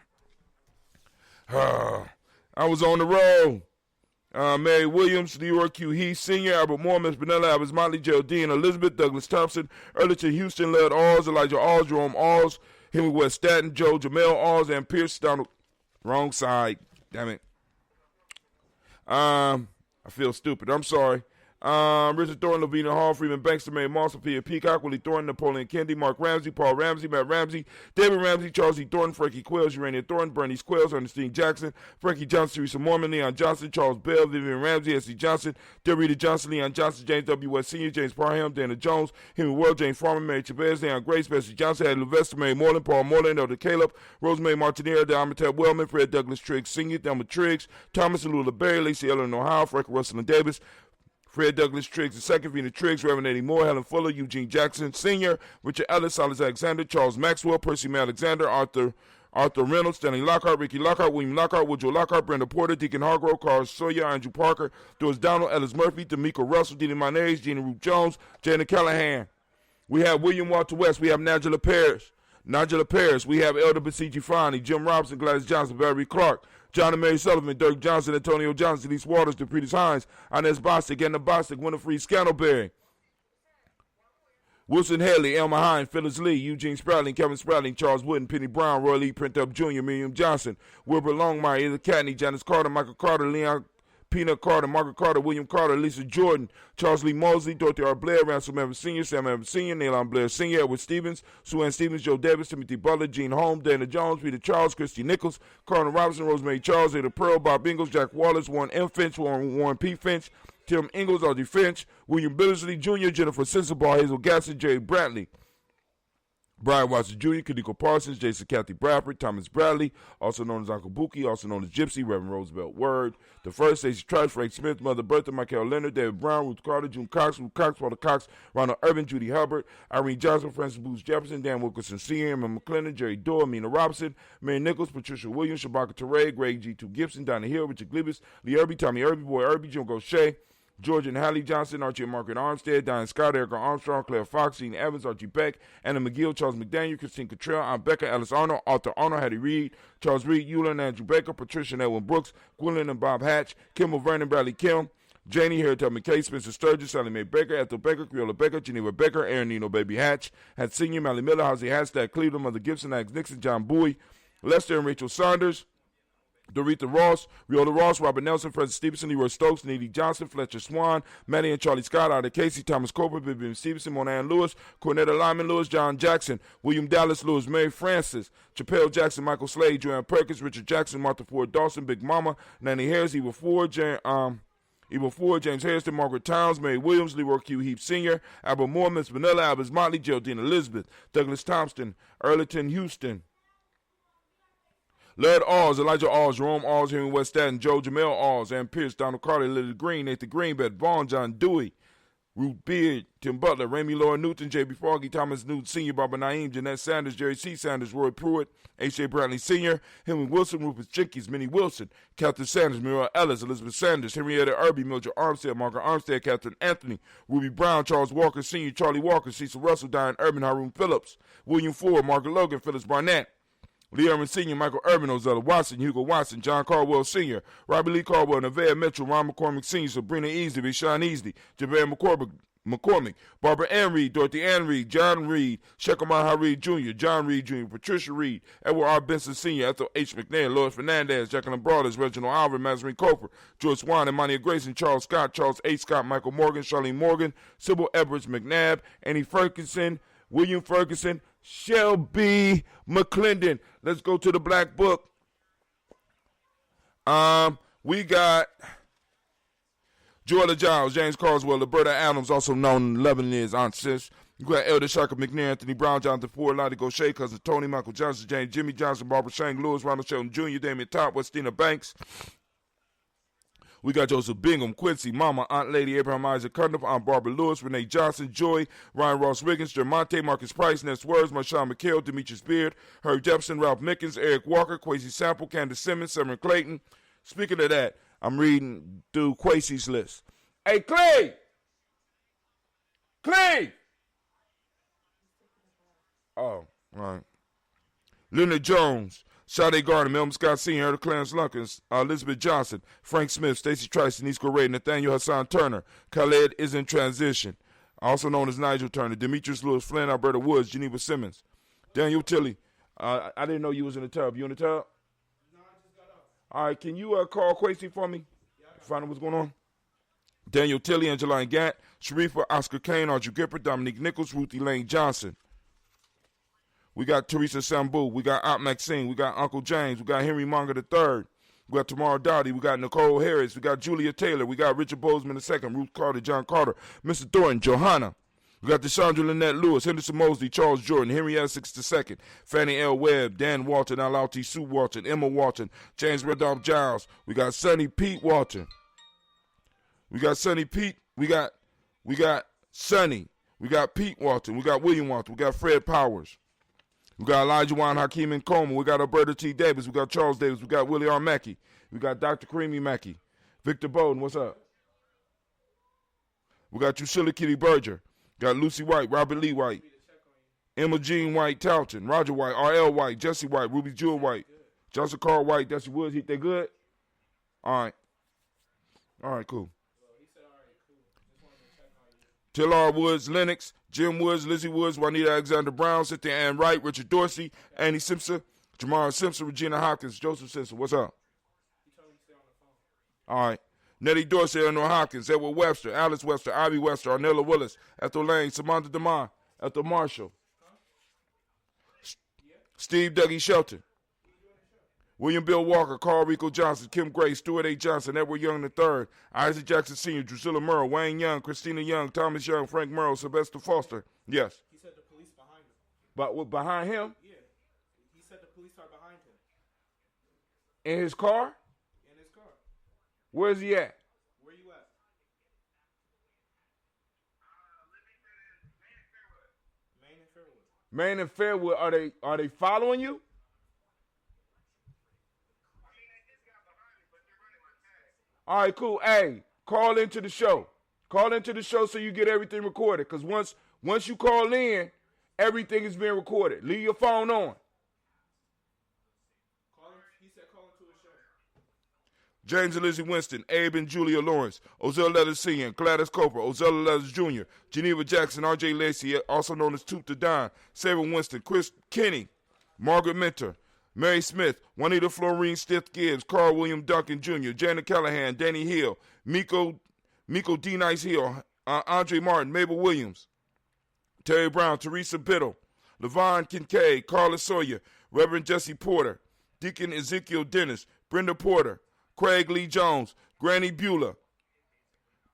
was on the road. Mary Williams, Leroy Q. Heath Sr., Albert Moore, Miss Vanilla, Albert Motley, Geraldine Elizabeth, Douglas Thompson, Earlington Houston, Led Alls, Elijah Alls, Jerome Alls, Henry West Staten, Joe Jamel Alls, and Pierce Donald. Wrong side. Damn it. I feel stupid. I'm sorry. Richard Thornton, Lavina Hall, Freeman Banks, Mary Moss, Sophia Peacock, Willie Thornton, Napoleon Kennedy, Mark Ramsey, Paul Ramsey, Matt Ramsey, David Ramsey, Charles E. Thornton, Frankie Quills, Urania Thornton, Bernice Quills, Ernestine Jackson, Frankie Johnson, Teresa Mormon, Leon Johnson, Charles Bell, Vivian Ramsey, S.C. Johnson, Dorita Johnson, Leon Johnson, James W. West Sr., James Parham, Dana Jones, Henry World, James Farmer, Mary Chavez, Leon Grace, Bessie Johnson, Eddie Levester, Mary Moreland, Paul Moreland, Elder Caleb, Rosemary Martinez, Diamond Wellman, Fred Douglas Triggs Sr., Thelma Triggs, Thomas and Lula Berry, Lacey Ellen Ohio, Frank Russell and Davis, Fred Douglas Triggs II, Vina Triggs, Reverend Eddie Moore, Helen Fuller, Eugene Jackson Sr., Richard Ellis, Silas Alexander, Charles Maxwell, Percy May Alexander, Arthur Reynolds, Stanley Lockhart, Ricky Lockhart, William Lockhart, Woodrow Lockhart, Brenda Porter, Deacon Hargrove, Carl Sawyer, Andrew Parker, Doris Donald, Ellis Murphy, D'Amico Russell, Dina Mayonnaise, Gina Ruth Jones, Janet Callahan. We have William Walter West. We have Nigella Paris. We have Elder Basiji Fani, Jim Robinson, Gladys Johnson, Barry Clark, John and Mary Sullivan, Dirk Johnson, Antonio Johnson, Elise Waters, DePretis Hines, Inez Bostic, Edna Bostic, Winifred Scantleberry, Wilson Haley, Elmer Hines, Phyllis Lee, Eugene Sprouting, Kevin Sprouting, Charles Wooden, Penny Brown, Roy Lee Printup Jr., Miriam Johnson, Wilbur Longmire, Either Catney, Janice Carter, Michael Carter, Leon Peanut Carter, Margaret Carter, William Carter, Lisa Jordan, Charles Lee Mosley, Dorothy R. Blair, Ransom Evans Sr., Sam Evans Sr., Neilon Blair Sr., Edward Stevens, Sue Ann Stevens, Joe Davis, Timothy Butler, Gene Holmes, Dana Jones, Peter Charles, Christy Nichols, Carter Robinson, Rosemary Charles, Ada Pearl, Bob Ingalls, Jack Wallace, Warren M. Finch, Warren P. Finch, Tim Ingalls, Audrey Finch, William Billersley Jr., Jennifer Sensabaugh, Hazel Gasson, Jerry Bradley, Brian Watson Jr., Kadiko Parsons, Jason Kathy Bradford, Thomas Bradley, also known as Uncle Buki, also known as Gypsy, Reverend Roosevelt Word, the first, Stacey Trice, Frank Smith, Mother Bertha, Michael Leonard, David Brown, Ruth Carter, June Cox, Ruth Cox, Walter Cox, Ronald Urban, Judy Hubbard, Irene Johnson, Francis Booth Jefferson, Dan Wilkerson Sr., Emma McClendon, Jerry Dorr, Mina Robinson, Mary Nichols, Patricia Williams, Shabaka Teray, Greg G2 Gibson, Donna Hill, Richard Glibis, Lee Irby, Tommy Irby, Boy Irby, Jim Gaucher, George and Hallie Johnson, Archie and Margaret Armstead, Diane Scott, Erica Armstrong, Claire Fox, Gene Evans, Archie Beck, Anna McGill, Charles McDaniel, Christine Cottrell, Aunt Becca, Alice Arnold, Arthur Arnold, Hattie Reed, Charles Reed, Eula and Andrew Baker, Patricia and Edwin Brooks, Gwendolyn and Bob Hatch, Kimball Vernon, Bradley Kim, Janie Harriet McKay, Spencer Sturgis, Sally Mae Baker, Ethel Baker, Creola Baker, Geneva Baker, Aaron Nino Baby Hatch, Hat Senior, Mally Miller, Hosey Hashtag Cleveland, Mother Gibson, Alex Nixon, John Bowie, Lester and Rachel Saunders, Dorita Ross, Riola Ross, Robert Nelson, Francis Stevenson, Leroy Stokes, Needy Johnson, Fletcher Swan, Manny and Charlie Scott, Ida Casey, Thomas Cooper, Vivian Stevenson, Monahan Lewis, Cornetta Lyman Lewis, John Jackson, William Dallas Lewis, Mary Francis, Chappelle Jackson, Michael Slade, Joanne Perkins, Richard Jackson, Martha Ford Dawson, Big Mama, Nanny Harris, Eva Ford, James Harrison, Margaret Towns, Mary Williams, Leroy Q. Heap Sr., Albert Moore, Miss Vanilla, Albert Motley, Geraldine Elizabeth, Douglas Thompson, Earlington Houston, Laird Alls, Elijah Alls, Jerome Alls, Henry West Staten, Joe Jamel Alls, Ann Pierce, Donald Carter, Lily Green, Nathan Greenbed, Vaughn, John Dewey, Ruth Beard, Tim Butler, Ramey Laura Newton, J.B. Froggy, Thomas Newton Sr., Barbara Naeem, Jeanette Sanders, Jerry C. Sanders, Roy Pruitt, H.J. Bradley Sr., Henry Wilson, Rufus Jenkins, Minnie Wilson, Catherine Sanders, Muriel Ellis, Elizabeth Sanders, Henrietta Irby, Mildred Armstead, Margaret Armstead, Catherine Anthony, Ruby Brown, Charles Walker Sr., Charlie Walker, Cecil Russell, Diane Urban, Haroon Phillips, William Ford, Margaret Logan, Phyllis Barnett, Lee Irvin Sr., Michael Irvin, Ozella Watson, Hugo Watson, John Caldwell Sr., Robbie Lee Caldwell, Nevaeh Mitchell, Ron McCormick Sr., Sabrina Easley, Rashawn Easley, Javon McCormick, Barbara Ann Reed, Dorothy Ann Reed, John Reed, Shekhamah Reed Jr., John Reed Jr., Patricia Reed, Edward R. Benson Sr., Ethel H. McNair, Lois Fernandez, Jacqueline Brawlers, Reginald Alvin, Mazarine Coper, George Swan, Imania Grayson, Charles Scott, Charles A. Scott, Michael Morgan, Charlene Morgan, Sybil Edwards McNabb, Annie Ferguson, William Ferguson, Shelby McClendon. Let's go to the Black Book. We got Joella Giles, James Carswell, Roberta Adams, also known in Lebanon as Aunt Sis. You got Elder Shaka McNair, Anthony Brown, Jonathan Ford, Lottie Gaucher, Cousin Tony, Michael Johnson, James, Jimmy Johnson, Barbara Shang, Lewis, Ronald Shelton Jr., Damian Top, Westina Banks. We got Joseph Bingham, Quincy, Mama, Aunt Lady, Abraham Isaac Cundiff, Aunt Barbara Lewis, Renee Johnson, Joy, Ryan Ross Wiggins, Jermonte, Marcus Price, Ness Words, Marshawn McHale, Demetrius Beard, Herb Jepson, Ralph Mickens, Eric Walker, Quasi Sample, Candace Simmons, Severn Clayton. Speaking of that, I'm reading through Quasi's list. Hey, Clay! Clay! Oh, all right. Leonard Jones, Sade Gardner, Melvin Scott Sr., Erda Clarence Lunkins, Elizabeth Johnson, Frank Smith, Stacey Trice, Denise Correa, Nathaniel Hassan Turner, Khaled is in transition, also known as Nigel Turner, Demetrius Lewis Flynn, Alberta Woods, Geneva Simmons, Daniel Tilley. I didn't know you was in the tub. You in the tub? No, I just got up. All right, can you call Quasi for me? Yeah, find out what's going on. Daniel Tilley, Angeline Gatt, Sharifa, Oscar Kane, Audrey Gifford, Dominique Nichols, Ruthie Lane Johnson. We got Teresa Sambu. We got Aunt Maxine. We got Uncle James. We got Henry Munger III. We got Tamara Dowdy. We got Nicole Harris. We got Julia Taylor. We got Richard Bozeman II, Ruth Carter, John Carter, Mr. Thornton, Johanna. We got DeShandra Lynette Lewis, Henderson Mosley, Charles Jordan, Henry Essex II, Fannie L. Webb, Dan Walton, Alauti Sue Walton, Emma Walton, James Randolph Giles. We got Sonny Pete Walton. We got Sonny Pete. We got Sonny. We got Pete Walton. We got William Walton. We got Fred Powers. We got Elijah Juan Hakeem and Coleman. We got Alberta T. Davis. We got Charles Davis. We got Willie R. Mackey. We got Dr. Creamy Mackey. Victor Bowden, what's up? We got Drusilla Kitty Berger. Got Lucy White, Robert Lee White, Emma Jean White Talton, Roger White, R.L. White, Jesse White, Ruby Jewel White, Johnson Carl White, Dusty Woods. They good? All right. All right, cool. Tillar Woods, Lennox, Jim Woods, Lizzie Woods, Juanita Alexander Brown, Cynthia Ann Wright, Richard Dorsey, Annie Simpson, Jamara Simpson, Regina Hopkins, Joseph Simpson. What's up? All right. Nettie Dorsey, Eleanor Hopkins, Edward Webster, Alice Webster, Ivy Webster, Arnella Willis, Ethel Lane, Samantha DeMar, Ethel Marshall, Steve Dougie Shelton, William Bill Walker, Carl Rico Johnson, Kim Gray, Stuart A. Johnson, Edward Young III, Isaac Jackson Sr., Drusilla Murrow, Wayne Young, Christina Young, Thomas Young, Frank Murrow, Sylvester Foster. Yes. He said the police behind him. But what, behind him? Yeah. He said the police are behind him. In his car? In his car. Where's he at? Where you at? Maine and Fairwood. Maine and Fairwood. Are they following you? All right, cool. Hey, call into the show. Call into the show so you get everything recorded. Because once you call in, everything is being recorded. Leave your phone on. He said call into the show. James and Lizzie Winston, Abe and Julia Lawrence, Ozell Leathers Sr., Gladys Cooper, Ozella Leathers Jr., Geneva Jackson, R.J. Lacey, also known as Toot the Don, Sarah Winston, Chris Kinney, Margaret Minter, Mary Smith, Juanita Florine Stith Gibbs, Carl William Duncan Jr., Janet Callahan, Danny Hill, Miko D. Nice Hill, Andre Martin, Mabel Williams, Terry Brown, Teresa Biddle, Levon Kincaid, Carla Sawyer, Reverend Jesse Porter, Deacon Ezekiel Dennis, Brenda Porter, Craig Lee Jones, Granny Beulah,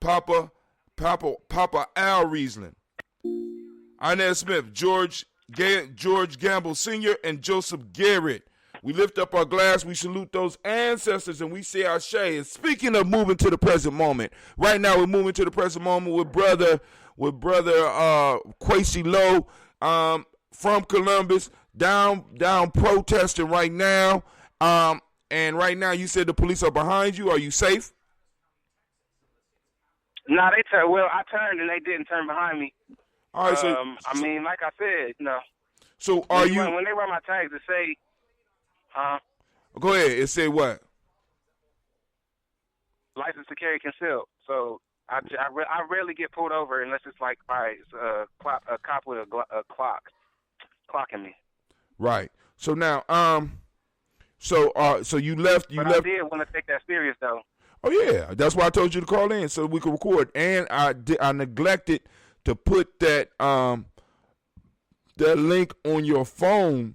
Papa Al Riesling, Inez Smith, George Gamble Sr., and Joseph Garrett. We lift up our glass, we salute those ancestors, and we say Ashe. And speaking of moving to the present moment, right now we're moving to the present moment with brother Quasi Lowe from Columbus, down protesting right now. And right now you said the police are behind you. Are you safe? No, they turned. Well, I turned and they didn't turn behind me. All right, so I mean, like I said, no. So are you? When they run my tags, to say Go ahead. It said what? License to carry concealed. So I rarely get pulled over unless it's like by a cop with a clock clocking me. Right. So now, so you left. I did want to take that serious though. Oh yeah, that's why I told you to call in so we could record. And I neglected to put that that link on your phone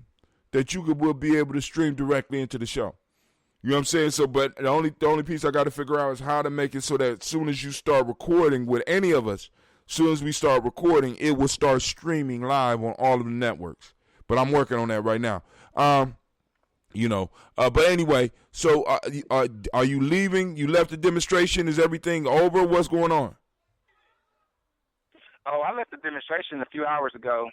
that will be able to stream directly into the show. You know what I'm saying? So, but the only piece I got to figure out is how to make it so that as soon as you start recording with any of us, as soon as we start recording, it will start streaming live on all of the networks. But I'm working on that right now. But anyway, so are you leaving? You left the demonstration. Is everything over? What's going on? Oh, I left the demonstration a few hours ago.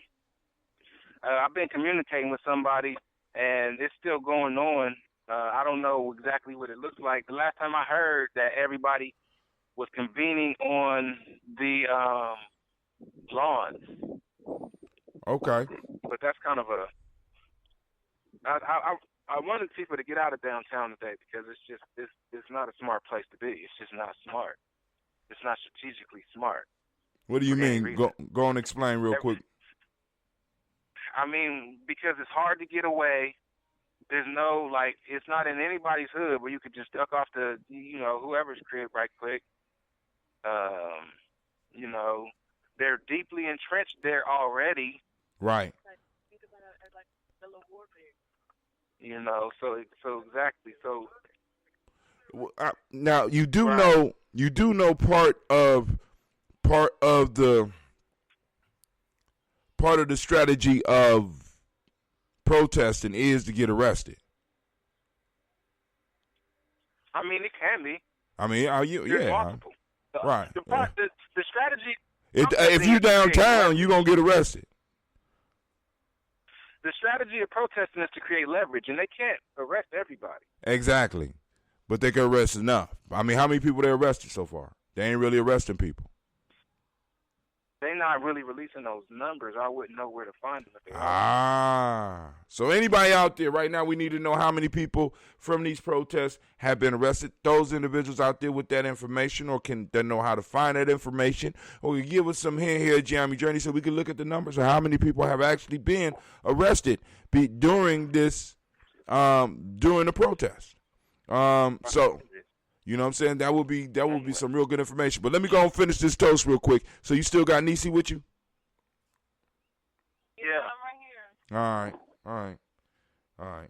I've been communicating with somebody, and it's still going on. I don't know exactly what it looks like. The last time I heard that everybody was convening on the lawns. Okay. But that's kind of I wanted people to get out of downtown today because it's not a smart place to be. It's just not smart. It's not strategically smart. What do you mean? Go and explain real quick. I mean, because it's hard to get away. There's no, it's not in anybody's hood where you could just duck off to, whoever's crib right quick. They're deeply entrenched there already. Right. So exactly. So now you do know part of the strategy of protesting is to get arrested. I mean, it can be. I mean, multiple. Right. The strategy. If you downtown, you're gonna get arrested. The strategy of protesting is to create leverage, and they can't arrest everybody. Exactly, but they can arrest enough. I mean, how many people they arrested so far? They ain't really arresting people. They're not really releasing those numbers. I wouldn't know where to find them if they are. So anybody out there right now, we need to know how many people from these protests have been arrested. Those individuals out there with that information or they know how to find that information, or you give us some hint here at Gye-Nyame Journey so we can look at the numbers of how many people have actually been arrested during this, during the protest. So. You know what I'm saying? That would be some real good information. But let me go and finish this toast real quick. So you still got Niecy with you? Yeah. I'm All right here. right.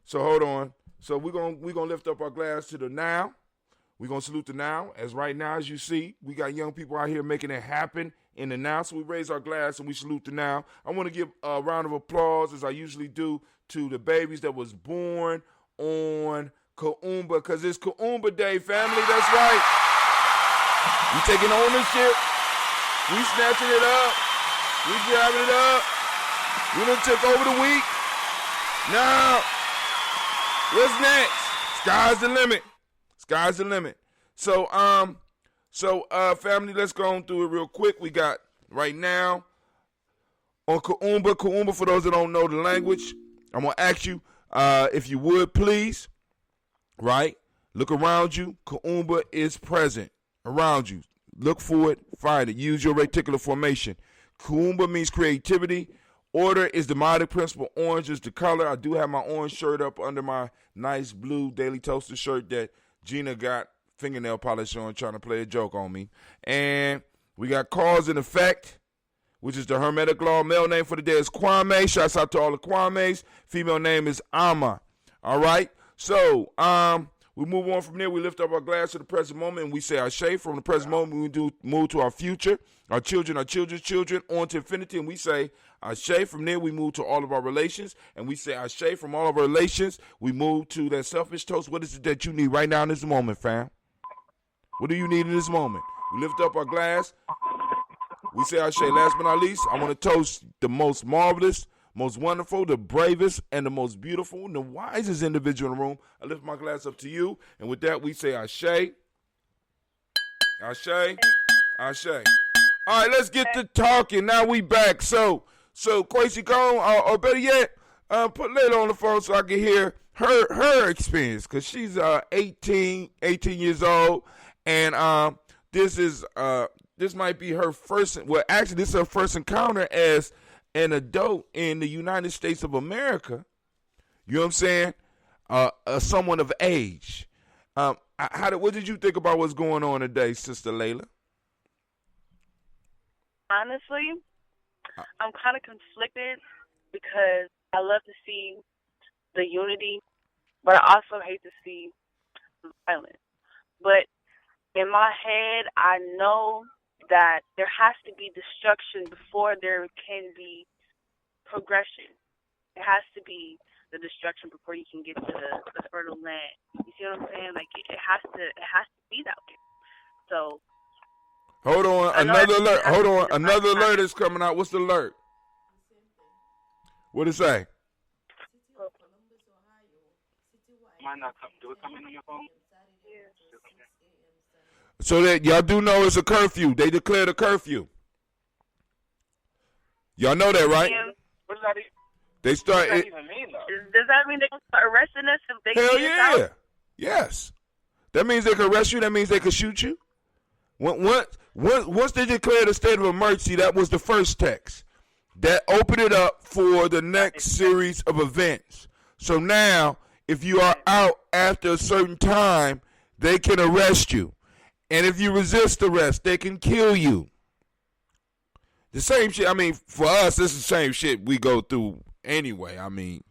So hold on. So we're gonna lift up our glass to the now. We're gonna salute the now. As right now, as you see, we got young people out here making it happen in the now. So we raise our glass and we salute the now. I want to give a round of applause, as I usually do, to the babies that was born on Kuumba, because it's Kuumba Day, family. That's right. We taking ownership. We snatching it up. We grabbing it up. We done took over the week. Now, what's next? Sky's the limit. Sky's the limit. So, family, let's go on through it real quick. We got right now on Kuumba. Kuumba, for those that don't know the language, I'm gonna ask you if you would please. Right? Look around you. Kuumba is present around you. Look for it. Find it. Use your reticular formation. Kuumba means creativity. Order is the demonic principle. Orange is the color. I do have my orange shirt up under my nice blue Daily Toaster shirt that Gina got fingernail polish on trying to play a joke on me. And we got cause and effect, which is the Hermetic law. Male name for the day is Kwame. Shouts out to all the Kwames. Female name is Ama. All right? So, we move on from there. We lift up our glass to the present moment, and we say Ashe. From the present moment, we do move to our future, our children's children, on to infinity, and we say Ashe. From there, we move to all of our relations, and we say Ashe. From all of our relations, we move to that selfish toast. What is it that you need right now in this moment, fam? What do you need in this moment? We lift up our glass. We say Ashe. Last but not least, I want to toast the most marvelous, most wonderful, the bravest, and the most beautiful, and the wisest individual in the room. I lift my glass up to you, and with that, we say Ashe, Ashe, Ashe. All right, let's get to talking. Now we back. So Quasi, go on, or better yet, put Layla on the phone so I can hear her experience, because she's 18 years old, and this might be her first. Well, actually, this is her first encounter as an adult in the United States of America. You know what I'm saying? Someone of age. What did you think about what's going on today, Sister Layla? Honestly, I'm kind of conflicted because I love to see the unity, but I also hate to see violence. But in my head, I know that there has to be destruction before there can be progression. It has to be the destruction before you can get to the fertile land. You see what I'm saying? Like it has to be that way. So hold on, another alert. Hold on, another alert is coming out. What's the alert? What it say? Might not come. Do it come in on your phone? So that y'all do know it's a curfew. They declared a curfew. Y'all know that, right? What does that even? They start. What does that even mean, though? Does that mean they're going to start arresting us if they Hell get us yeah. out? Yes. That means they can arrest you. That means they can shoot you. Once they declared a state of emergency, that was the first text. That opened it up for the next series of events. So now, if you are out after a certain time, they can arrest you. And if you resist arrest, they can kill you. The same shit. I mean, for us, this is the same shit we go through anyway. I mean,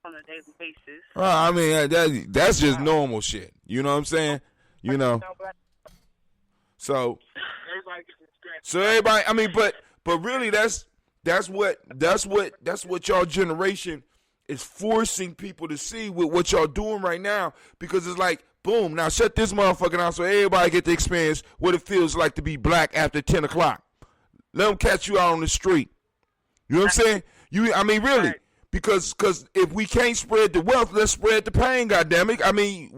On a daily basis. I mean, that's just normal shit. You know what I'm saying? You know. So everybody. I mean, but really, that's what y'all generation is forcing people to see with what y'all doing right now, because it's like, boom, now shut this motherfucker down so everybody get to experience what it feels like to be black after 10 o'clock. Let them catch you out on the street. You know what I'm saying? I mean, really, because if we can't spread the wealth, let's spread the pain. Goddammit. I mean,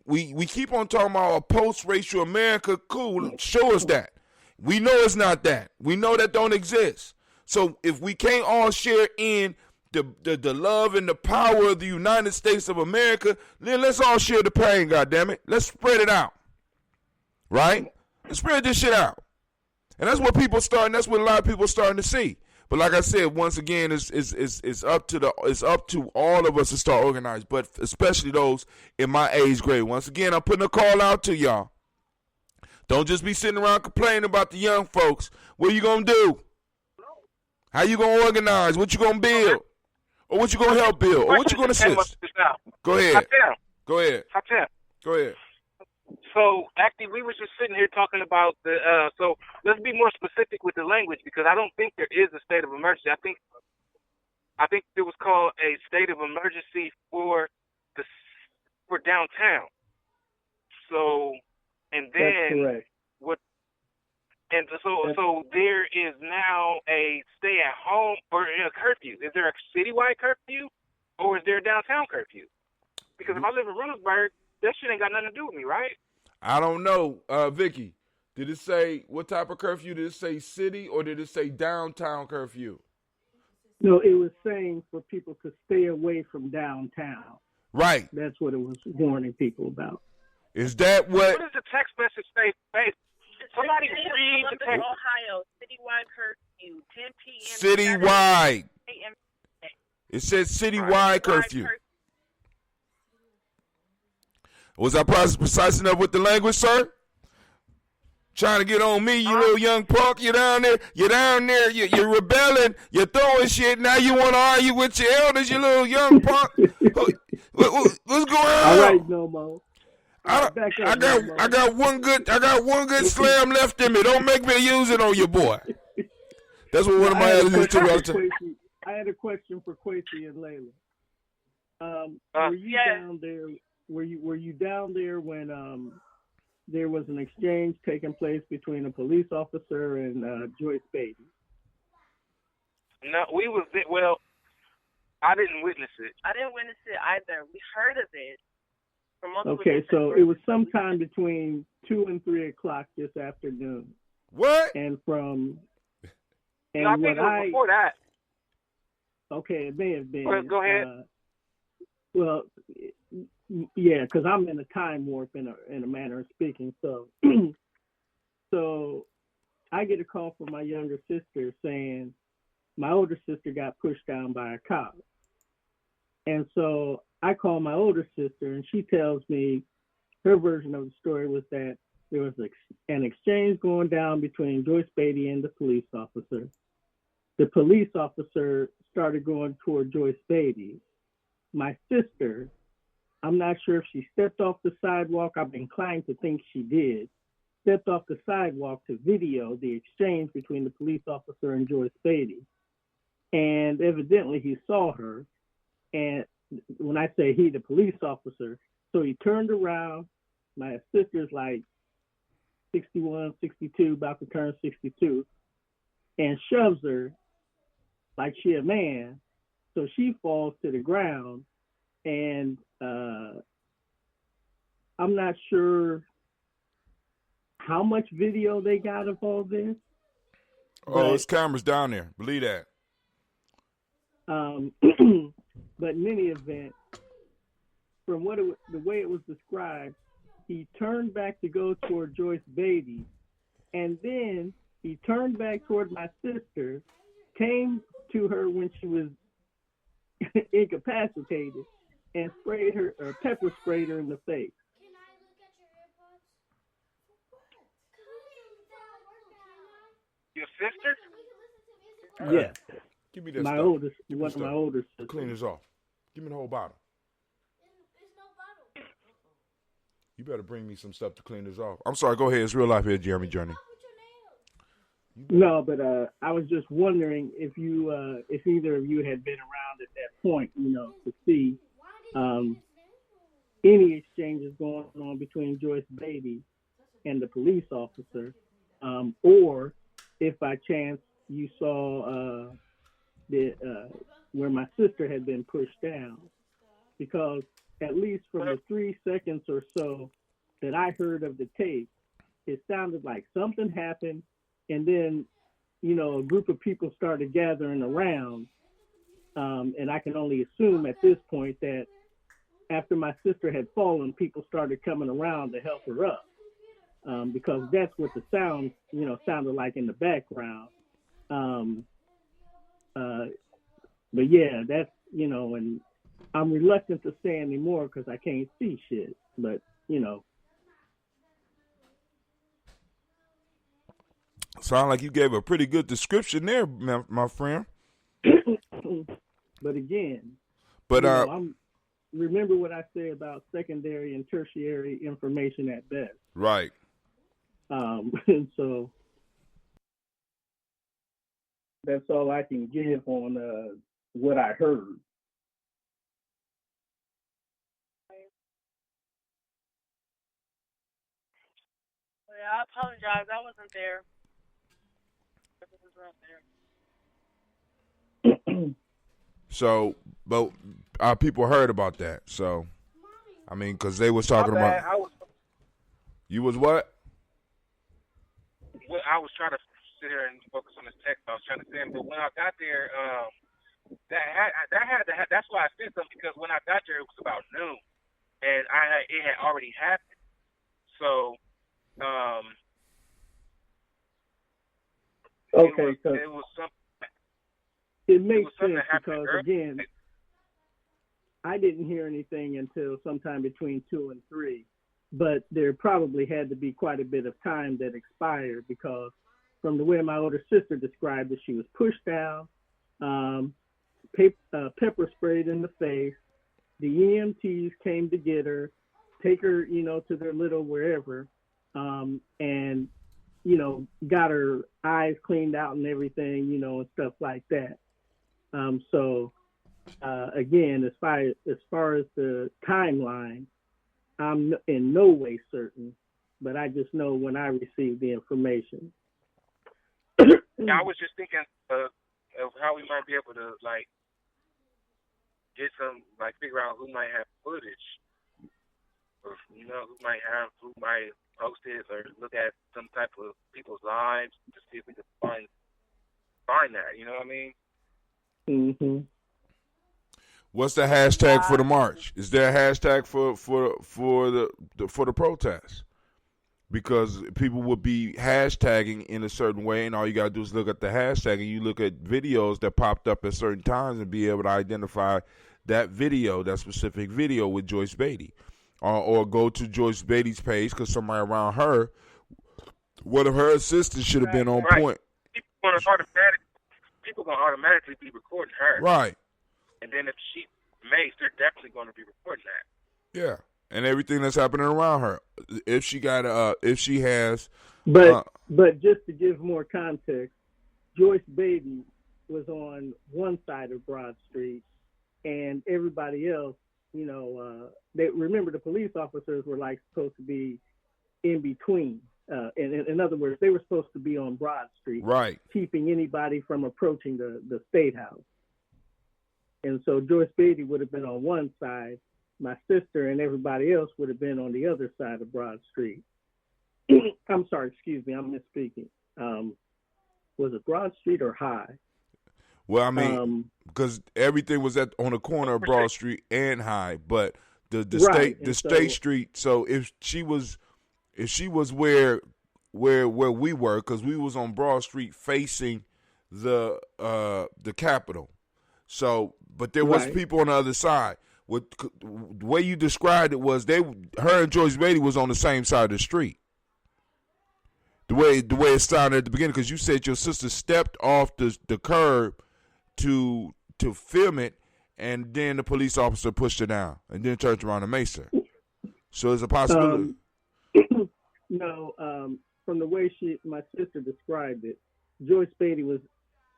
we keep on talking about a post-racial America. Cool, show us that. We know it's not that. We know that don't exist. So if we can't all share in the love and the power of the United States of America, then let's all share the pain. Goddammit. Let's spread it out. Right? Let's spread this shit out. And that's what people starting. That's what a lot of people are starting to see. But like I said, once again, it's up to all of us to start organized, but especially those in my age grade. Once again, I'm putting a call out to y'all. Don't just be sitting around complaining about the young folks. What you gonna do? How you gonna organize? What you gonna build? Or what you gonna help build? Or what you gonna assist? Go ahead. Go ahead. Go ahead. So, actually, we were just sitting here talking about so let's be more specific with the language, because I don't think there is a state of emergency. I think it was called a state of emergency for downtown. So, and then that's correct. So there is now a stay at home or a curfew. Is there a citywide curfew or is there a downtown curfew? Because if I live in Reynoldsburg, that shit ain't got nothing to do with me, right? I don't know, Vicky. Did it say what type of curfew? Did it say city or did it say downtown curfew? No, it was saying for people to stay away from downtown. Right. That's what it was warning people about. Is that what? What does the text message say? Somebody read the text. Ohio, citywide curfew, 10 p.m. Citywide. It says citywide curfew. Was I precise enough with the language, sir? Trying to get on me, you little young punk. You're down there, you're rebelling, you're throwing shit. Now you want to argue with your elders, you little young punk. What's going on? All right, no more. I got one good slam left in me. Don't make me use it on you, boy. That's what one of my elders used to do. I had a question for Quasi and Layla. Were you down there? Were you down there when there was an exchange taking place between a police officer and Joyce Baby? No, I didn't witness it. I didn't witness it either. We heard of it. Okay, so it was sometime between 2 and 3 o'clock this afternoon. What? I think it was before that. Okay, it may have been. Go ahead. Well, yeah, because I'm in a time warp in a manner of speaking. So, so I get a call from my younger sister saying my older sister got pushed down by a cop, and so I call my older sister, and she tells me her version of the story was that there was an exchange going down between Joyce Beatty and the police officer. The police officer started going toward Joyce Beatty. My sister, I'm not sure if she stepped off the sidewalk. I'm inclined to think she did. Stepped off the sidewalk to video the exchange between the police officer and Joyce Beatty. And evidently he saw her. And when I say he, the police officer, so he turned around. My sister's like 61, 62, about to turn 62, and shoves her like she a man. So she falls to the ground, and I'm not sure how much video they got of all this. Oh, it's cameras down there. Believe that. But in any event, from the way it was described, he turned back to go toward Joyce Beatty, and then he turned back toward my sister, came to her when she was incapacitated, and sprayed her or pepper sprayed her in the face. Your sister? Yeah. Give me this my stuff. oldest, Give me one this of my stuff. older sisters. Clean this off. Give me the whole bottle. You better bring me some stuff to clean this off. I'm sorry. Go ahead. It's real life here, Jeremy Journey. No, but I was just wondering if either of you had been around at that point, to see any exchanges going on between Joyce Beatty and the police officer, or if by chance you saw where my sister had been pushed down, because at least from the 3 seconds or so that I heard of the tape, it sounded like something happened, and then, a group of people started gathering around, and I can only assume at this point that after my sister had fallen, people started coming around to help her up, because that's what the sound, sounded like in the background. But yeah, that's, and I'm reluctant to say anymore because I can't see shit, but, Sound like you gave a pretty good description there, my friend. But again, I'm remember what I say about secondary and tertiary information at best. Right. And so that's all I can give on what I heard. Yeah, I apologize. I wasn't there. So, but our people heard about that. So, I mean, because they was talking about. You was what? Well, I was trying to sit here and focus on this text I was trying to send, but when I got there, that's why I sent them, because when I got there it was about noon, and it had already happened. So, okay, it was something. It makes sense because again, I didn't hear anything until sometime between 2 and 3, but there probably had to be quite a bit of time that expired, because from the way my older sister described it, she was pushed down, pepper sprayed in the face. The EMTs came to get her, take her, to their little wherever, and, got her eyes cleaned out and everything, and stuff like that. So again, as far as the timeline, I'm in no way certain, but I just know when I received the information. Yeah, I was just thinking of how we might be able to get some, figure out who might have footage, or who might post it, or look at some type of people's lives to see if we can find that. You know what I mean? Mm-hmm. What's the hashtag for the march? Is there a hashtag for the protest? Because people will be hashtagging in a certain way, and all you gotta do is look at the hashtag, and you look at videos that popped up at certain times, and be able to identify that video, that specific video with Joyce Beatty, or go to Joyce Beatty's page because somebody around her, one of her assistants, should have been on point. People gonna automatically be recording her, right? And then if she makes, they're definitely gonna be recording that. Yeah. And everything that's happening around her. If she has. But just to give more context, Joyce Beatty was on one side of Broad Street, and everybody else, they remember the police officers were like supposed to be in between. In other words, they were supposed to be on Broad Street, right, keeping anybody from approaching the State House. And so Joyce Beatty would have been on one side. My sister and everybody else would have been on the other side of Broad Street. I'm sorry, excuse me, I'm misspeaking. Was it Broad Street or High? Well, I mean, because everything was on the corner of Broad Street and High, but the state street. So if she was where we were, because we was on Broad Street facing the Capitol. So, but there was people on the other side. The way you described it was her and Joyce Beatty was on the same side of the street. The way it sounded at the beginning, because you said your sister stepped off the curb to film it, and then the police officer pushed her down, and then turned around and maced her. So it's a possibility. No, from the way my sister described it, Joyce Beatty was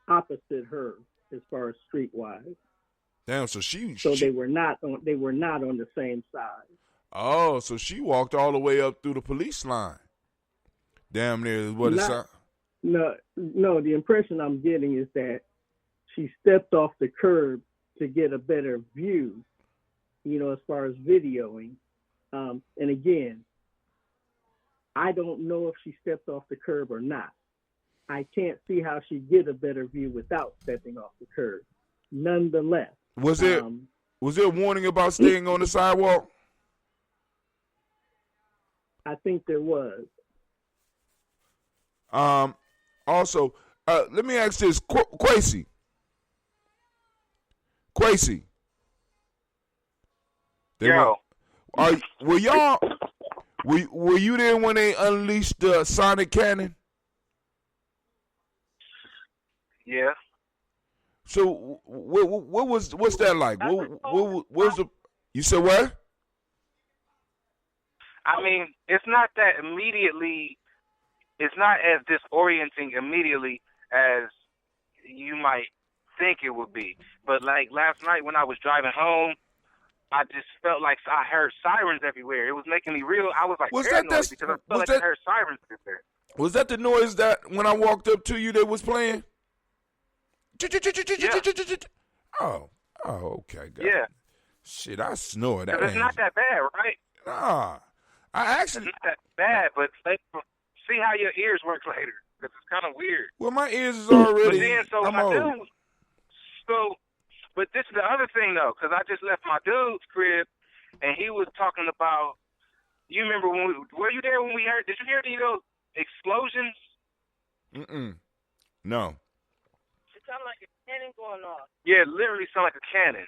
opposite her as far as streetwise. Damn, so they were not on the same side. Oh, so she walked all the way up through the police line. Damn near is what it sounds. No, the impression I'm getting is that she stepped off the curb to get a better view, as far as videoing. And again, I don't know if she stepped off the curb or not. I can't see how she'd get a better view without stepping off the curb. Nonetheless. Was there a warning about staying on the sidewalk? I think there was. Also, let me ask this, Quasi. Were you there when they unleashed the sonic cannon? Yeah. So what's that like? What was the? You said what? I mean, it's not that immediately. It's not as disorienting immediately as you might think it would be. But like last night when I was driving home, I just felt like I heard sirens everywhere. It was making me real. I was like paranoid because I felt like I heard sirens everywhere. Was that the noise that when I walked up to you they was playing? Yeah. Oh, okay. Yeah. Shit, I snore. That it's not that bad, right? Nah. It's not that bad, but see how your ears work later, because it's kind of weird. Well, my ears is already. But then, but this is the other thing though, because I just left my dude's crib, and he was talking about. You remember were you there when we heard? Did you hear those explosions? No. It sounded like a cannon going off. Yeah, it literally sounded like a cannon.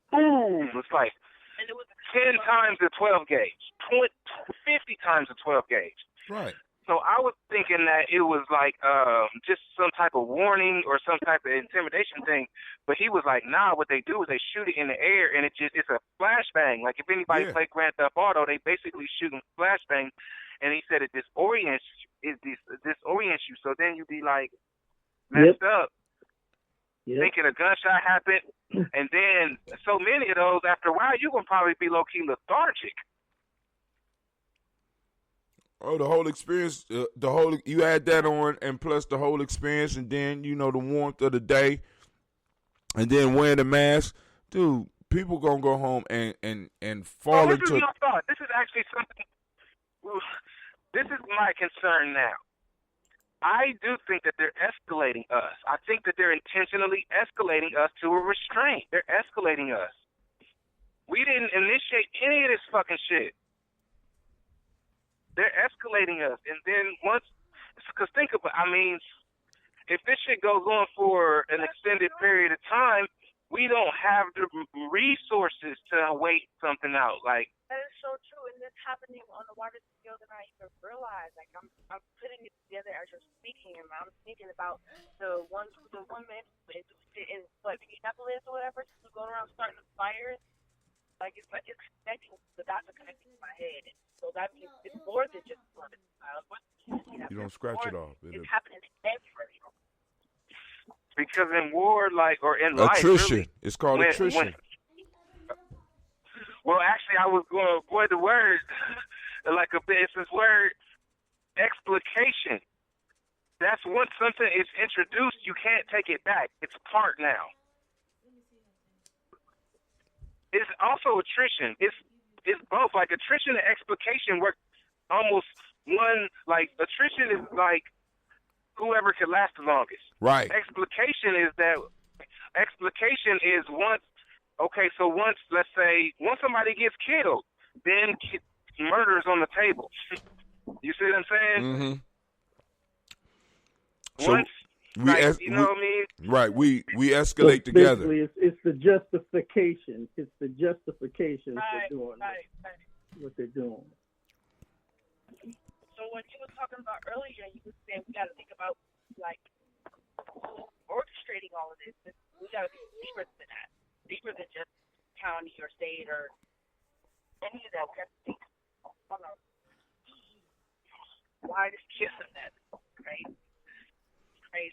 Boom! It's like 10 times the 12 gauge, 50 times the 12 gauge. Right. So I was thinking that it was like just some type of warning or some type of intimidation thing. But he was like, nah, what they do is they shoot it in the air, and it's a flashbang. Like if anybody played Grand Theft Auto, they basically shoot a flashbang. And he said it disorients you. So then you'd be like messed up. Yep. Thinking a gunshot happened, and then so many of those, after a while, you're going to probably be low-key lethargic. Oh, the whole experience, you add that on, and plus the whole experience, and then, the warmth of the day, and then wearing the mask. Dude, people going to go home and fall into... This is my thought. This is actually something... This is my concern now. I do think that they're escalating us. I think that they're intentionally escalating us to a restraint. They're escalating us. We didn't initiate any of this fucking shit. They're escalating us. And then once, because think about, I mean, if this shit goes on for an extended period of time, we don't have the resources to wait something out. Like, that is so true, and it's happening on a wider scale than I even realized. Like, I'm putting it together as you're speaking, and I'm thinking about the one man in what Minneapolis or whatever, who's going around starting fires. Like it's connecting. The dots are connecting to my head. So that means it's more than just one child. You don't scratch it off. It's happening everywhere. Because in war, like, or in life, attrition. Really, it's called attrition. Well, actually, I was going to avoid the word, like a bit. It's this word, explication. That's once something is introduced, you can't take it back. It's part now. It's also attrition. It's both. Like attrition and explication work almost one. Like attrition is like whoever can last the longest. Right. Explication is once. Okay, so once, let's say, once somebody gets killed, then murder is on the table. You see what I'm saying? Mm-hmm. Once, you know what I mean? Right. We escalate together. Basically, it's the justification. It's the justification for doing what they're doing. So when you were talking about earlier, you were saying we got to think about like orchestrating all of this. We got to be deeper than that, deeper than just county or state or any of that. We have to think on a widest kiss of that, right?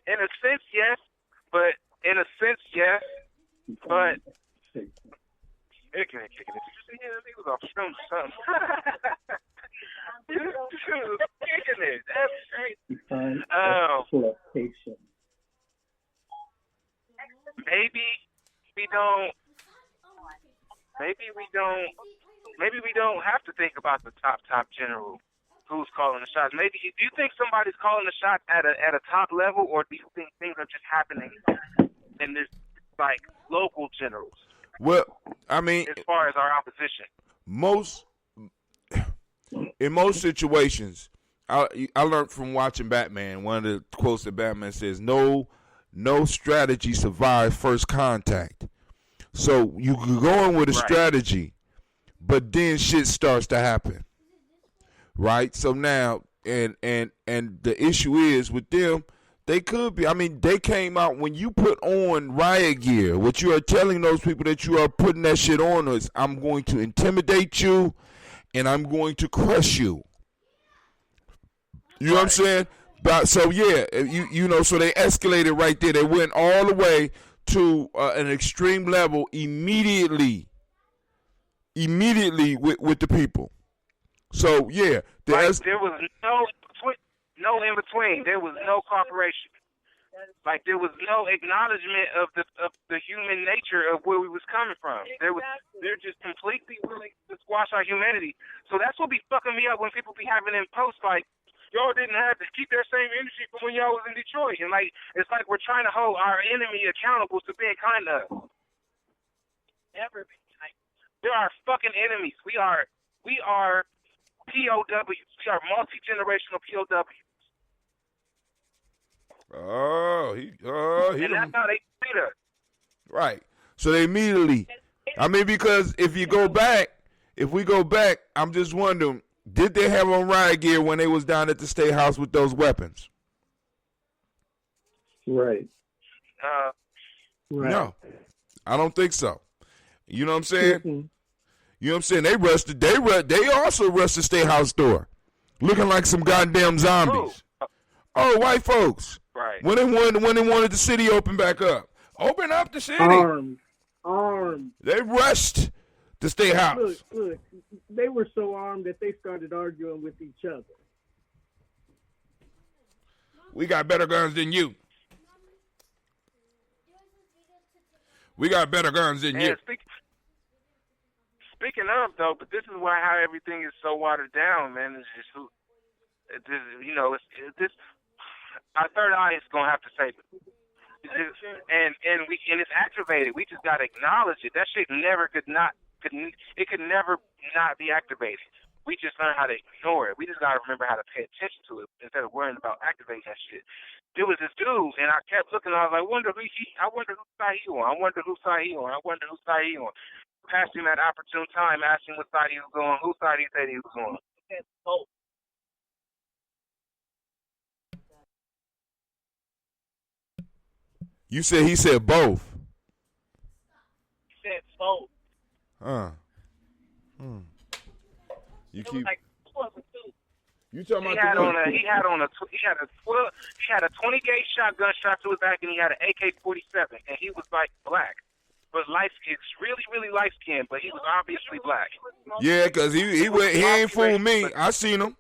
In a sense, yes, but it can kick it. Did you see him? He was off film or something. Kicking it. That's crazy. Maybe we don't have to think about the top general who's calling the shots. Maybe do you think somebody's calling the shots at a top level, or do you think things are just happening in this like local generals? Well, I mean, as far as our opposition, in most situations, I learned from watching Batman. One of the quotes that Batman says, "No strategy survives first contact." So you can go in with a strategy, but then shit starts to happen, right? So now, and the issue is with them, they could be. I mean, they came out when you put on riot gear. What you are telling those people that you are putting that shit on is, I'm going to intimidate you, and I'm going to crush you. You know what I'm saying? But so yeah, you know, so they escalated right there. They went all the way to an extreme level immediately with the people. So yeah, there was no in between. There was no cooperation. Like there was no acknowledgement of the human nature of where we was coming from. They're just completely willing to squash our humanity. So that's what be fucking me up when people be having them posts like, y'all didn't have to keep their same energy from when y'all was in Detroit. And like, it's like we're trying to hold our enemy accountable to being kind to us. Never be kind. They're our fucking enemies. We are POWs. We are multi-generational POWs. And that's how they treat us. Right. So they immediately, I mean, because if we go back, I'm just wondering, did they have on riot gear when they was down at the State House with those weapons? Right. No, I don't think so. You know what I'm saying? Mm-hmm. You know what I'm saying? They also rushed the State House door, looking like some goddamn zombies. Oh, white folks. Right. When they wanted the city open back up. Open up the city. Armed. They rushed the State House. Look, they were so armed that they started arguing with each other. We got better guns than you. We got better guns than you. Speaking of, though, but this is why how everything is so watered down, man. It's just, you know, it's this. Our third eye is gonna have to save it. And it's activated. We just gotta acknowledge it. That shit could never not be activated. We just learn how to ignore it. We just gotta remember how to pay attention to it instead of worrying about activating that shit. There was this dude, and I kept looking. I was like, I wonder whose side he on. I wonder whose side he on. I wonder whose side he on. Passed him at opportune time, asked him what side he was on, whose side he said he was on. Both. You said he said both. He said both. You it keep. Was like 12 or 2. You talking he about had a 20 gauge shotgun strapped to his back, and he had an AK-47, and he was like black, but really light skinned, but he was obviously black. Yeah, cause he ain't fooled me. I seen him.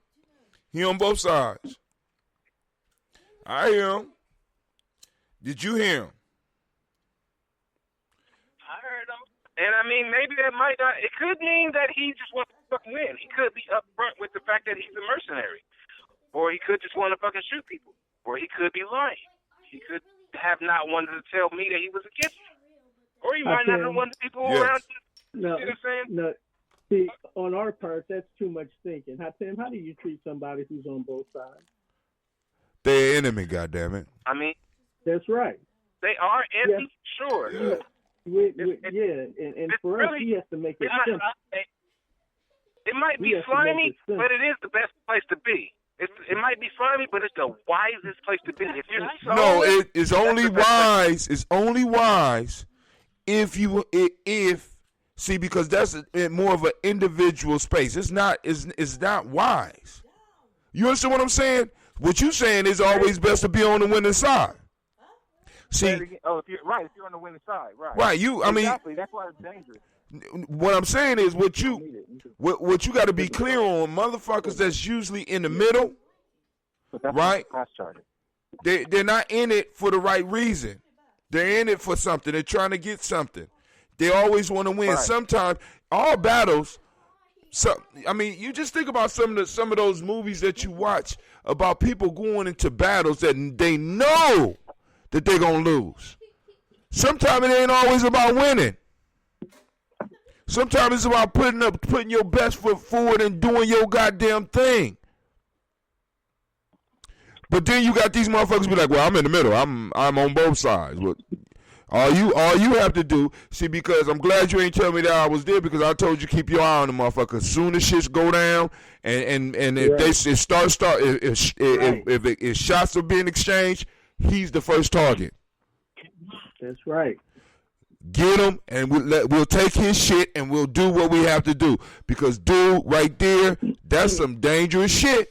He on both sides. I hear him. Did you hear him? I heard him. And I mean, maybe that might not. It could mean that he just wants to fucking win. He could be upfront with the fact that he's a mercenary, or he could just want to fucking shoot people, or he could be lying. He could have not wanted to tell me that he was against me, or he might not have wanted people around. No, you know what I'm saying? No. See, on our part, that's too much thinking. Tim, how do you treat somebody who's on both sides? They're enemy, goddammit. I mean, that's right. They are enemy, sure. Yeah. And for us, he has to make it simple. It might be slimy, but it is the best place to be. It might be slimy, but it's the wisest place to be. If you're it's only wise. It's only wise if because that's more of an individual space. It's not wise. You understand what I'm saying? What you saying is always best to be on the winning side. See, if you're on the winning side, right? Right, exactly. That's why it's dangerous. What I'm saying is what you got to be clear on, motherfuckers that's usually in the middle, right? They're not in it for the right reason. They're in it for something. They're trying to get something. They always want to win. Right. Sometimes all battles. You just think about some of those movies that you watch about people going into battles that they know that they're gonna lose. Sometimes it ain't always about winning. Sometimes it's about putting your best foot forward and doing your goddamn thing. But then you got these motherfuckers be like, well, I'm in the middle. I'm on both sides. But all you have to do, because I'm glad you ain't telling me that I was there, because I told you keep your eye on the motherfucker. As soon as shits go down and if shots are being exchanged, he's the first target. That's right. Get him, and we'll take his shit, and we'll do what we have to do. Because dude, right there, that's some dangerous shit.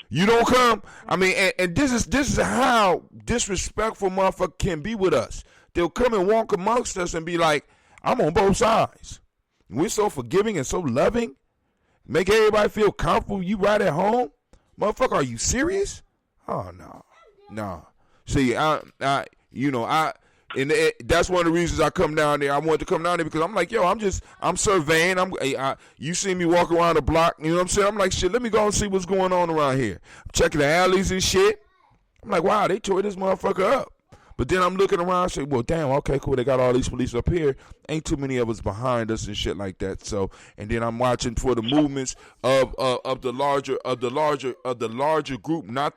You don't come. I mean, and this is how disrespectful motherfucker can be with us. They'll come and walk amongst us and be like, I'm on both sides. We're so forgiving and so loving. Make everybody feel comfortable. You right at home. Motherfucker, are you serious? Oh, no. See, that's one of the reasons I come down there. I wanted to come down there because I'm like, I'm surveying. You see me walk around the block, you know what I'm saying? I'm like, shit, let me go and see what's going on around here. I'm checking the alleys and shit. I'm like, wow, they tore this motherfucker up. But then I'm looking around and say, well, damn, okay, cool. They got all these police up here. Ain't too many of us behind us and shit like that. So, and then I'm watching for the movements of the larger group, not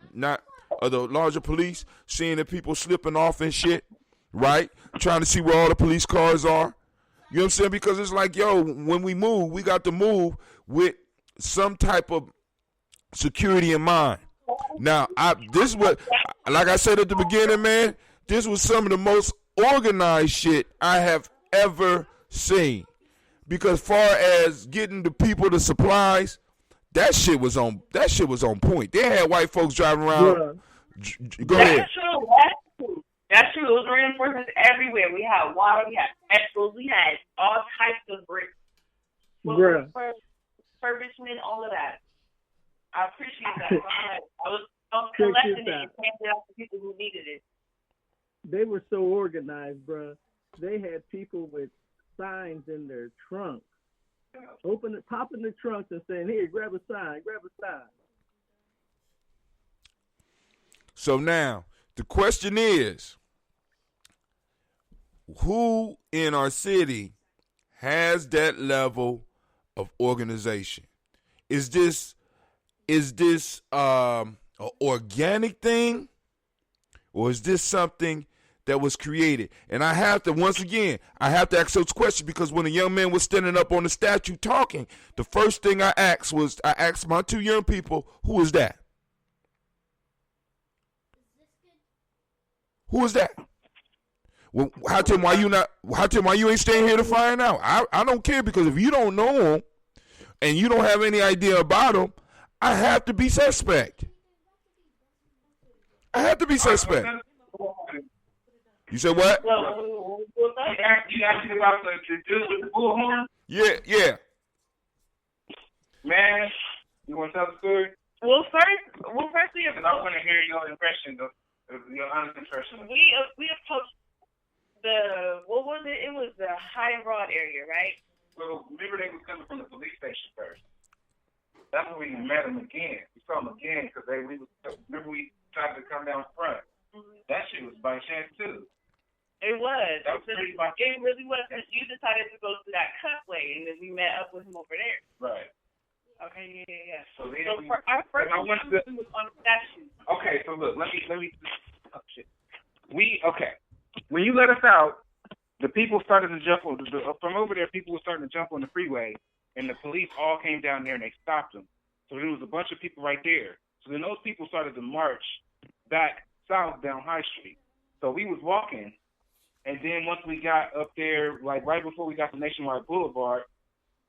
of the larger police, seeing the people slipping off and shit, right? Trying to see where all the police cars are. You know what I'm saying? Because it's like, when we move, we got to move with some type of security in mind. Now, this is what, like I said at the beginning, man, this was some of the most organized shit I have ever seen. Because far as getting the people the supplies, that shit was on point. They had white folks driving around. Yeah. Go ahead. That's true. It was reinforcements everywhere. We had water, we had vegetables, we had all types of bricks. Refurbishment, all of that. I appreciate that. I was collecting it and handing it out to people who needed it. They were so organized, bro. They had people with signs in their trunks. Popping the trunks and saying, here, grab a sign. So now the question is, who in our city has that level of organization? Is this an organic thing, or is this something that was created? And I have to, once again, ask those questions, because when a young man was standing up on the statue talking, the first thing I asked my two young people, who is that? Who is that? Well, how Tim, why you ain't staying here to find out? I don't care, because if you don't know him and you don't have any idea about him, I have to be suspect. You said what? You asked me about the dude with the bullhorn? Yeah. Man, you want to tell the story? Well, firstly, Because I want to hear your impression, your honest impression. we approached what was it? It was the High and Broad area, right? Well, remember they was coming from the police station first. That's when we met them again. We saw them again because remember we tried to come down front. Mm-hmm. That shit was by chance too. It was. That was pretty much. It really was. Because you decided to go to that cutway, and then we met up with him over there. Right. Okay, yeah. So then Our first I went to was on the statue. Okay, so look, let me. Oh shit. When you let us out, the people started to jump from over there. People were starting to jump on the freeway, and the police all came down there and they stopped them. So there was a bunch of people right there. So then those people started to march back south down High Street. So we was walking, and then once we got up there, like right before we got to Nationwide Boulevard,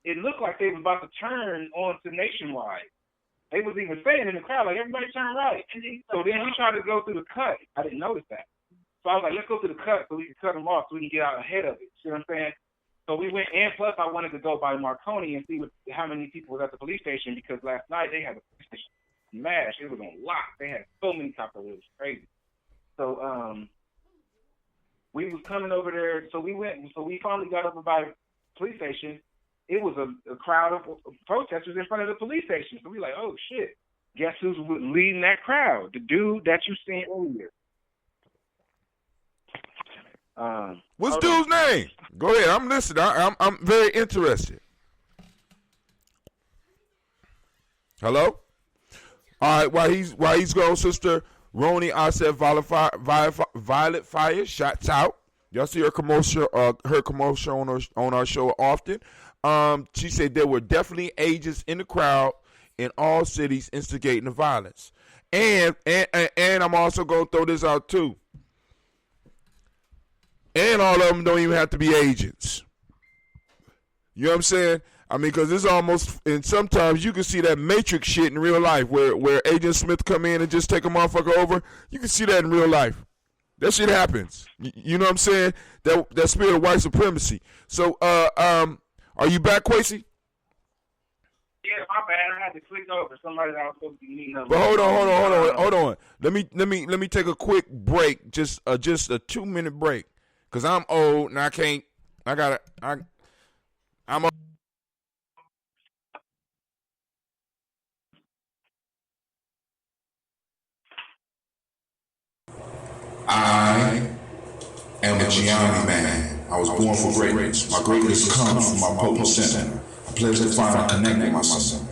it looked like they was about to turn onto Nationwide. They was even saying in the crowd, like, everybody turn right. So then we tried to go through the cut. I didn't notice that. So I was like, let's go to the cut so we can cut them off so we can get out ahead of it. See what I'm saying? So we went, and plus I wanted to go by Marconi and see how many people was at the police station, because last night they had the police station smashed. It was on lock. They had so many cops. It was crazy. So we was coming over there. So we finally got up by the police station. It was a crowd of protesters in front of the police station. So we like, oh shit, guess who's leading that crowd? The dude that you seen earlier. What's dude's name? Go ahead. I'm listening. I'm very interested. Hello? All right. While he's gone, Sister Roni, I said Violet Fire. Shots out. Y'all see her commercial on our show often. She said there were definitely agents in the crowd in all cities instigating the violence. And I'm also going to throw this out too. And all of them don't even have to be agents. You know what I'm saying? I mean, because it's almost, and sometimes you can see that Matrix shit in real life where Agent Smith come in and just take a motherfucker over. You can see that in real life. That shit happens. You know what I'm saying? That spirit of white supremacy. So, are you back, Quasi? Yeah, my bad. I had to click over somebody that I was supposed to be meeting up. But hold on. Let me take a quick break, just a 2-minute break, cause I'm old and I can't. I'm old. I am a Gye-Nyame man. I was born for greatness. My greatness comes from my potent center. I pledge to find and connect with myself.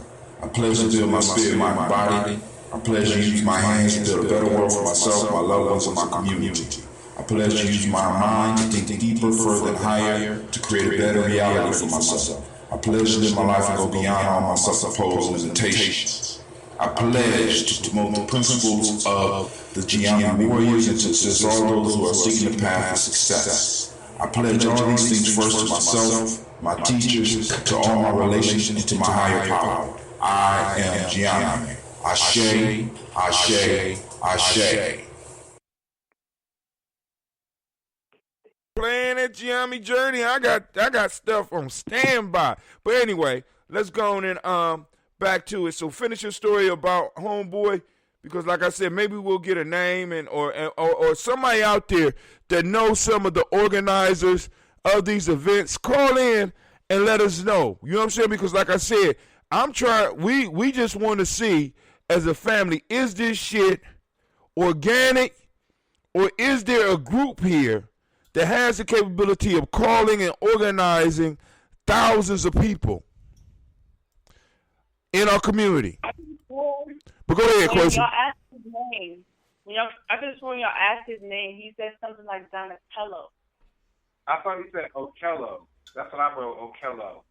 I pledge to build my spirit, mind, and body. I pledge to use my hands to build a better world for myself, my loved ones, and my community. I pledge to use my mind to think deeper, further, and higher to create a better reality for myself. I pledge to live my life and go beyond all my self-imposed limitations. I pledge to promote the principles of the Gye-Nyame warriors and to assist all those who are seeking the path of success. I pledge all these things first to myself, my teachers, to all my relations, and to my higher power. I am Gye-Nyame. Ashe, Ashe, Ashe. Playing that Gye-Nyame journey, I got stuff on standby. But anyway, let's go on and back to it. So finish your story about Homeboy, because like I said, maybe we'll get a name or somebody out there that knows some of the organizers of these events. Call in and let us know. You know what I'm saying? Because like I said, we just want to see as a family, is this shit organic, or is there a group here that has the capability of calling and organizing thousands of people in our community? But go ahead, when Quincy. y'all asked his name, I could have sworn y'all asked his name. He said something like Donatello. I thought he said Okello. That's what I wrote, Okello.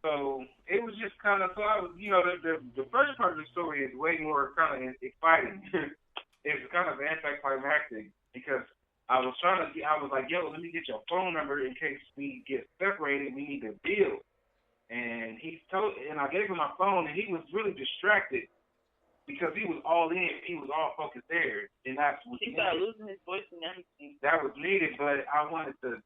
So it was just kind of, so I was, the first part of the story is way more kind of exciting. It's kind of anticlimactic because I was like, yo, let me get your phone number in case we get separated. We need to deal. And I gave him my phone, and he was really distracted because he was all in. He was all focused there, and that's what he started losing his voice and everything. That was needed, but I wanted to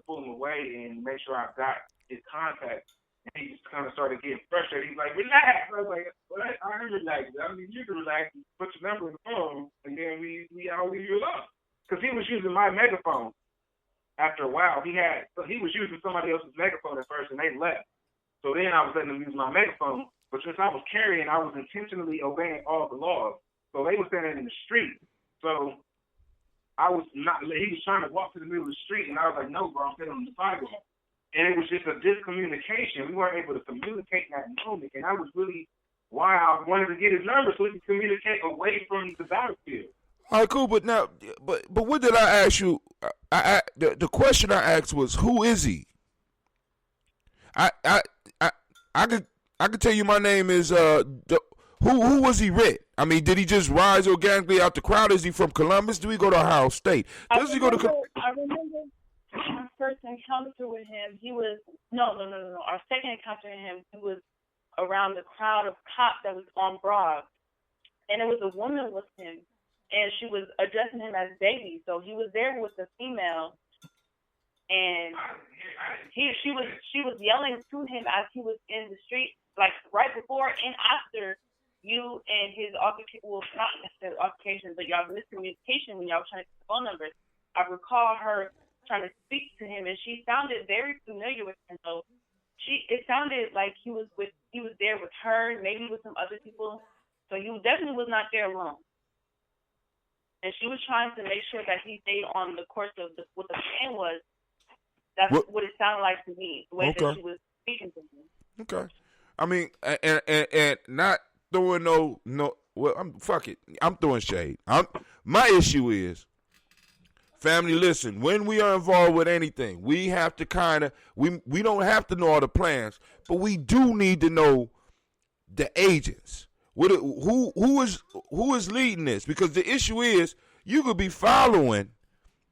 pull him away and make sure I got his contact. And he just kind of started getting frustrated. He's like, relax. I was like, well, I'm relaxed. I mean, you can relax and put your number in the phone, and then I'll leave you alone. Because he was using my megaphone. After a while, he was using somebody else's megaphone at first, and they left. So then I was letting them use my megaphone. But since I was carrying, I was intentionally obeying all the laws. So they were standing in the street. So I was not. He was trying to walk to the middle of the street, and I was like, no, bro, I'm sitting on the sidewalk. And it was just a discommunication. We weren't able to communicate in that moment, and that was really why I wanted to get his number so we could communicate away from the battlefield. All right, cool. But now, but what did I ask you? The question I asked was, who is he? I could tell you my name is who was he with? I mean, did he just rise organically out the crowd? Is he from Columbus? Do he go to Ohio State? I remember our first encounter with him. He was no. Our second encounter with him, he was around the crowd of cops that was on Broad, and there was a woman with him, and she was addressing him as baby. So he was there with a female, and she was yelling to him as he was in the street, like right before and after you and his altercation, well, not necessarily altercation, but y'all miscommunication when y'all were trying to get the phone numbers. I recall her trying to speak to him, and she sounded very familiar with him. So it sounded like he was there with her, maybe with some other people. So he definitely was not there alone. And she was trying to make sure that he stayed on the course of what the plan was. That's what it sounded like to me, the way that she was speaking to him. Okay. I mean, and not throwing fuck it. I'm throwing shade. My issue is, family, listen, when we are involved with anything, we have to we don't have to know all the plans, but we do need to know the agents. Who is leading this? Because the issue is, you could be following,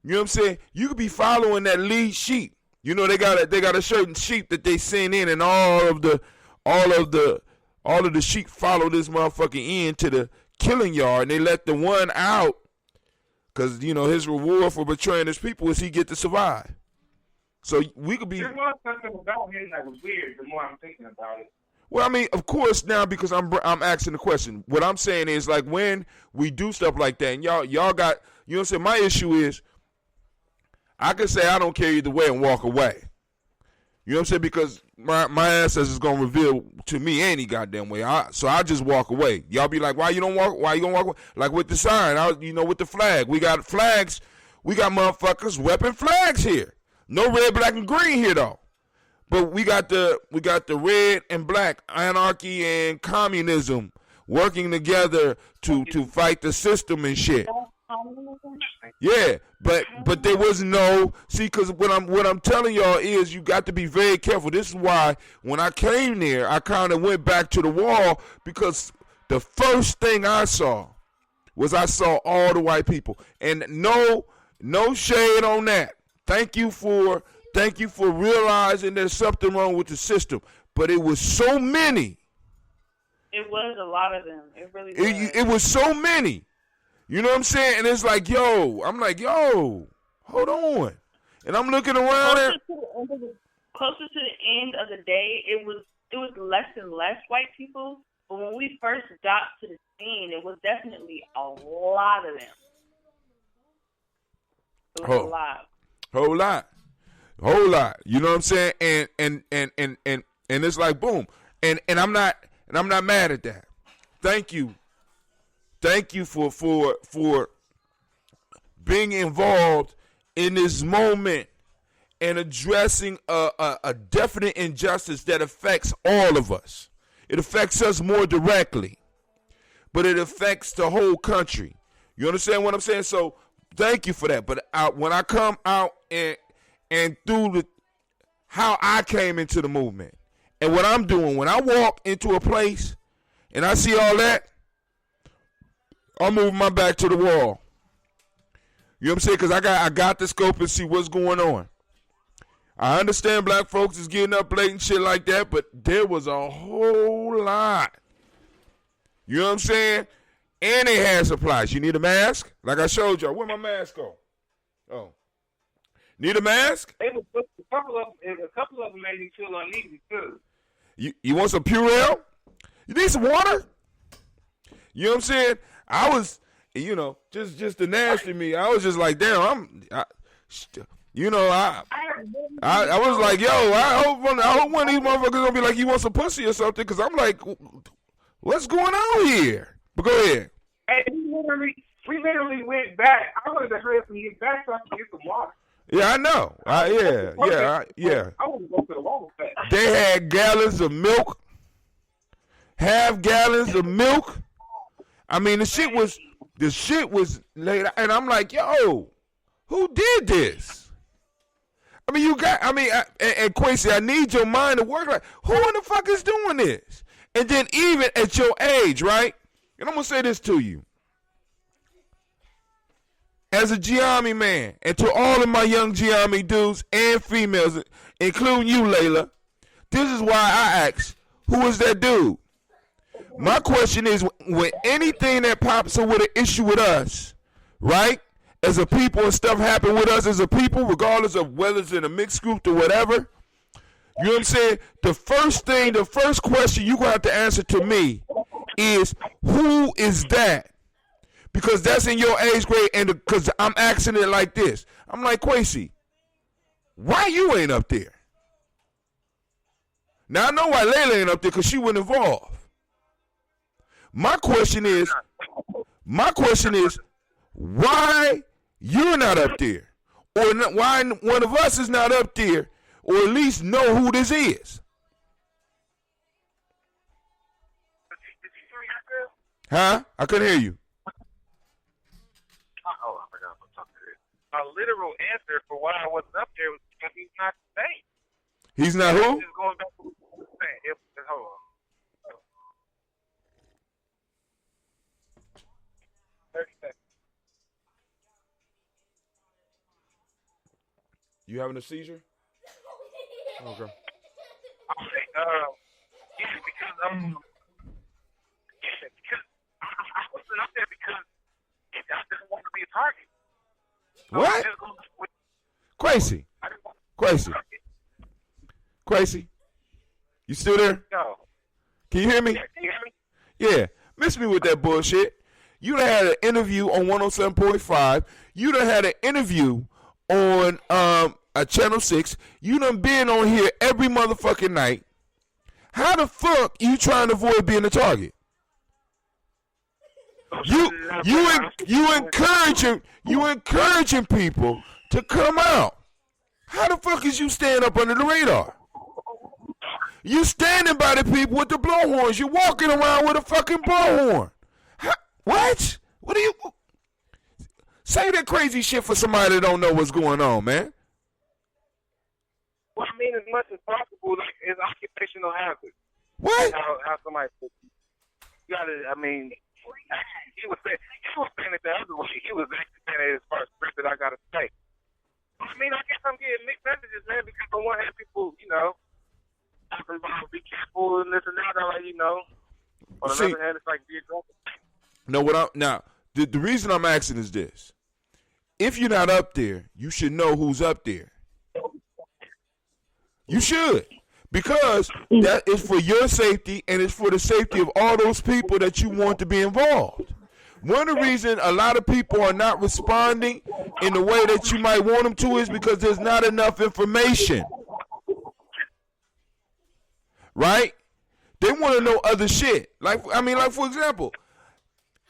you know what I'm saying? You could be following that lead sheep. You know, they got a certain sheep that they send in, and all of the sheep follow this motherfucker into the killing yard, and they let the one out because, you know, his reward for betraying his people is he get to survive. So we could be. There was something about him that was weird. The more I'm thinking about it. Well, I mean, of course, now because I'm asking the question. What I'm saying is, like, when we do stuff like that, and y'all got, you know what I'm saying? My issue is, I can say I don't care either way and walk away. You know what I'm saying? Because my ancestors is gonna reveal to me any goddamn way. So I just walk away. Y'all be like, why you gonna walk away? Like with the sign, with the flag. We got flags. We got motherfuckers weapon flags here. No red, black, and green here though. But we got the red and black, anarchy and communism working together to fight the system and shit. Yeah, but there was no, see, because what I'm telling y'all is, you got to be very careful. This is why when I came there, I kind of went back to the wall, because the first thing I saw all the white people, and no shade on that. Thank you for realizing there's something wrong with the system, but it was so many. It was a lot of them. It really was. It was so many. You know what I'm saying? And it's like, I'm like, hold on. And I'm looking around. Closer to the end of the day, it was less and less white people. But when we first got to the scene, it was definitely a lot of them. It was a lot. Whole lot. You know what I'm saying? And it's like boom. And I'm not mad at that. Thank you thank you for being involved in this moment and addressing a definite injustice that affects all of us. It affects us more directly, but it affects the whole country. You understand what I'm saying? So thank you for that. But when I come out and through how I came into the movement and what I'm doing, when I walk into a place and I see all that, I'm moving my back to the wall. You know what I'm saying? Because I got the scope and see what's going on. I understand black folks is getting up late and shit like that, but there was a whole lot. You know what I'm saying? And they had supplies. You need a mask? Like I showed y'all. Where my mask go? Oh. Need a mask? A couple of them made me feel uneasy, too. You want some Purell? You need some water? You know what I'm saying? I was, just the nasty me. I was just like, damn, I was like, yo, I hope one of these motherfuckers gonna be like, you want some pussy or something? Because I'm like, what's going on here? But go ahead. And we literally went back. I wanted to hurry up and get back so I could get some water. Yeah, I know. Yeah. I want to go to the water fast. They had gallons of milk, half gallons of milk. I mean, the shit was laid out, and I'm like, yo, who did this? I mean, and Quincy, I need your mind to work. Like, who in the fuck is doing this? And then even at your age, right? And I'm gonna say this to you, as a Gye-Nyame man, and to all of my young Gye-Nyame dudes and females, including you, Layla, this is why I ask, who is that dude? My question is, when anything that pops up with an issue with us, right, as a people and stuff happen with us as a people, regardless of whether it's in a mixed group or whatever, you know what I'm saying? The first question you going to have to answer to me is, who is that? Because that's in your age grade, and because I'm asking it like this. I'm like, Quincy, why you ain't up there? Now, I know why Layla ain't up there, because she wasn't involved. My question is, why you're not up there? Or why one of us is not up there, or at least know who this is? Huh? I couldn't hear you. Oh, I forgot what I'm talking about. A literal answer for why I wasn't up there was because he's not the same. He's not who? Just going back to what I'm saying. Hold on. 30 seconds. You having a seizure? Okay. Yeah, because I wasn't up there because I didn't want to be a target. What? Quincy, you still there? No. Can you hear me? Yeah, can you hear me? Yeah. Miss me with that bullshit. You done had an interview on 107.5. You done had an interview on Channel 6. You done been on here every motherfucking night. How the fuck you trying to avoid being a target? You encouraging people to come out. How the fuck is you staying up under the radar? You standing by the people with the blowhorns. You walking around with a fucking blowhorn. What? What do you say that crazy shit for somebody that don't know what's going on, man? Well, I mean, as much as possible, like, it's occupational hazard. What? How somebody you gotta, I mean, he was saying it the other way. He was actually saying it as far as script that I gotta say. I mean, I guess I'm getting mixed messages, man, because on one hand, people, talking about be careful and this and that. I'm like, on the other hand, it's like be aggressive. No, the reason I'm asking is this: if you're not up there, you should know who's up there. You should, because that is for your safety and it's for the safety of all those people that you want to be involved. One of the reasons a lot of people are not responding in the way that you might want them to is because there's not enough information. Right? They want to know other shit. Like for example,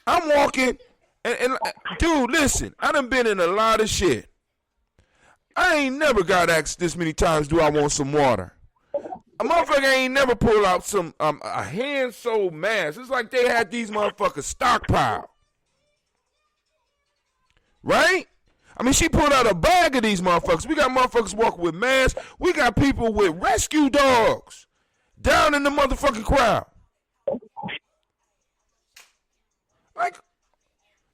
I'm walking, and dude, listen, I done been in a lot of shit. I ain't never got asked this many times, do I want some water? A motherfucker ain't never pulled out some a hand-sewed mask. It's like they had these motherfuckers stockpiled. Right? I mean, she pulled out a bag of these motherfuckers. We got motherfuckers walking with masks. We got people with rescue dogs down in the motherfucking crowd. Like,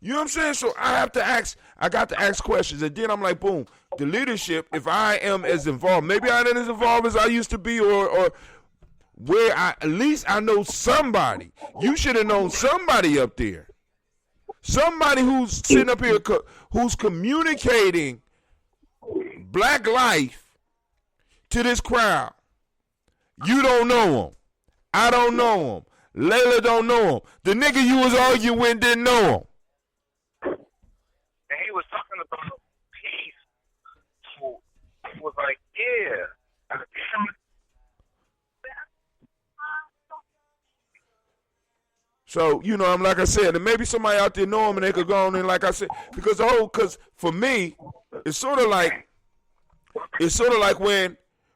you know what I'm saying? So I got to ask questions. And then I'm like, boom, the leadership, if I am as involved, maybe I ain't as involved as I used to be, or where at least I know somebody. You should have known somebody up there. Somebody who's sitting up here, who's communicating black life to this crowd. You don't know him. I don't know him. Layla don't know him. The nigga you was arguing with didn't know him. And he was talking about peace. So he was like, yeah. So, you know, I'm like I said, and maybe somebody out there know him and they could go on and like I said, because for me, it's sort of like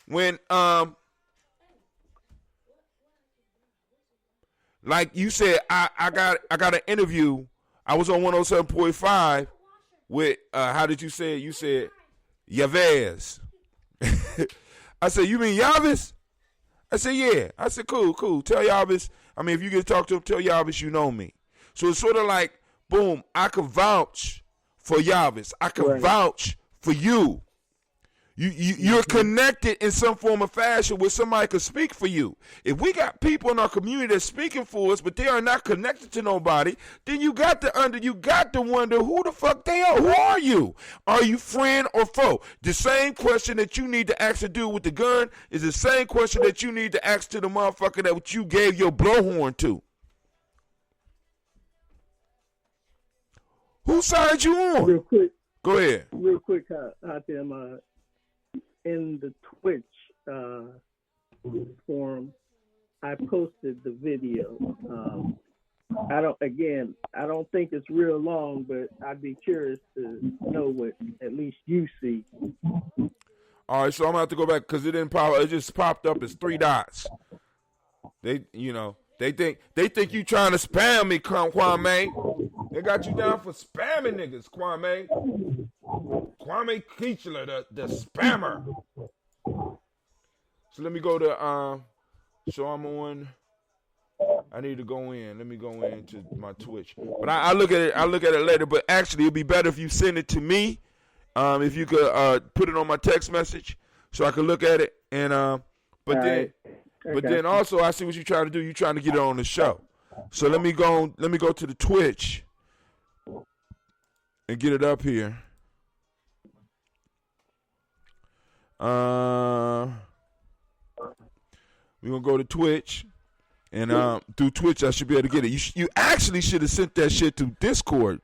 when like you said, I got an interview. I was on 107.5 with how did you say it? You said Yavez. I said, you mean Yavis? I said, yeah. I said, cool. Tell Yavis. I mean, if you get to talk to him, tell Yavis you know me. So it's sort of like, boom, I can vouch for Yavis. I can vouch for you. You're connected in some form of fashion where somebody could speak for you. If we got people in our community that's speaking for us, but they are not connected to nobody, then you got to wonder who the fuck they are. Who are you? Are you friend or foe? The same question that you need to ask the dude with the gun is the same question that you need to ask to the motherfucker that you gave your blowhorn to. Whose side you on? Real quick. Go ahead. Real quick, out there, in the Twitch forum, I posted the video. I don't think it's real long, but I'd be curious to know what at least you see. All right, so I'm gonna have to go back because it didn't pop. It just popped up as 3 dots. They think you trying to spam me, Kwame. They got you down for spamming niggas, Kwame. Kwame Keechler, the spammer. So let me go to so I'm on. I need to go in. Let me go into my Twitch. But I look at it later. But actually, it'd be better if you send it to me. If you could put it on my text message so I could look at it. And but then also I see what you're trying to do. You're trying to get it on the show. So let me go to the Twitch and get it up here. We're gonna go to Twitch, and through Twitch I should be able to get it. You actually should have sent that shit to Discord.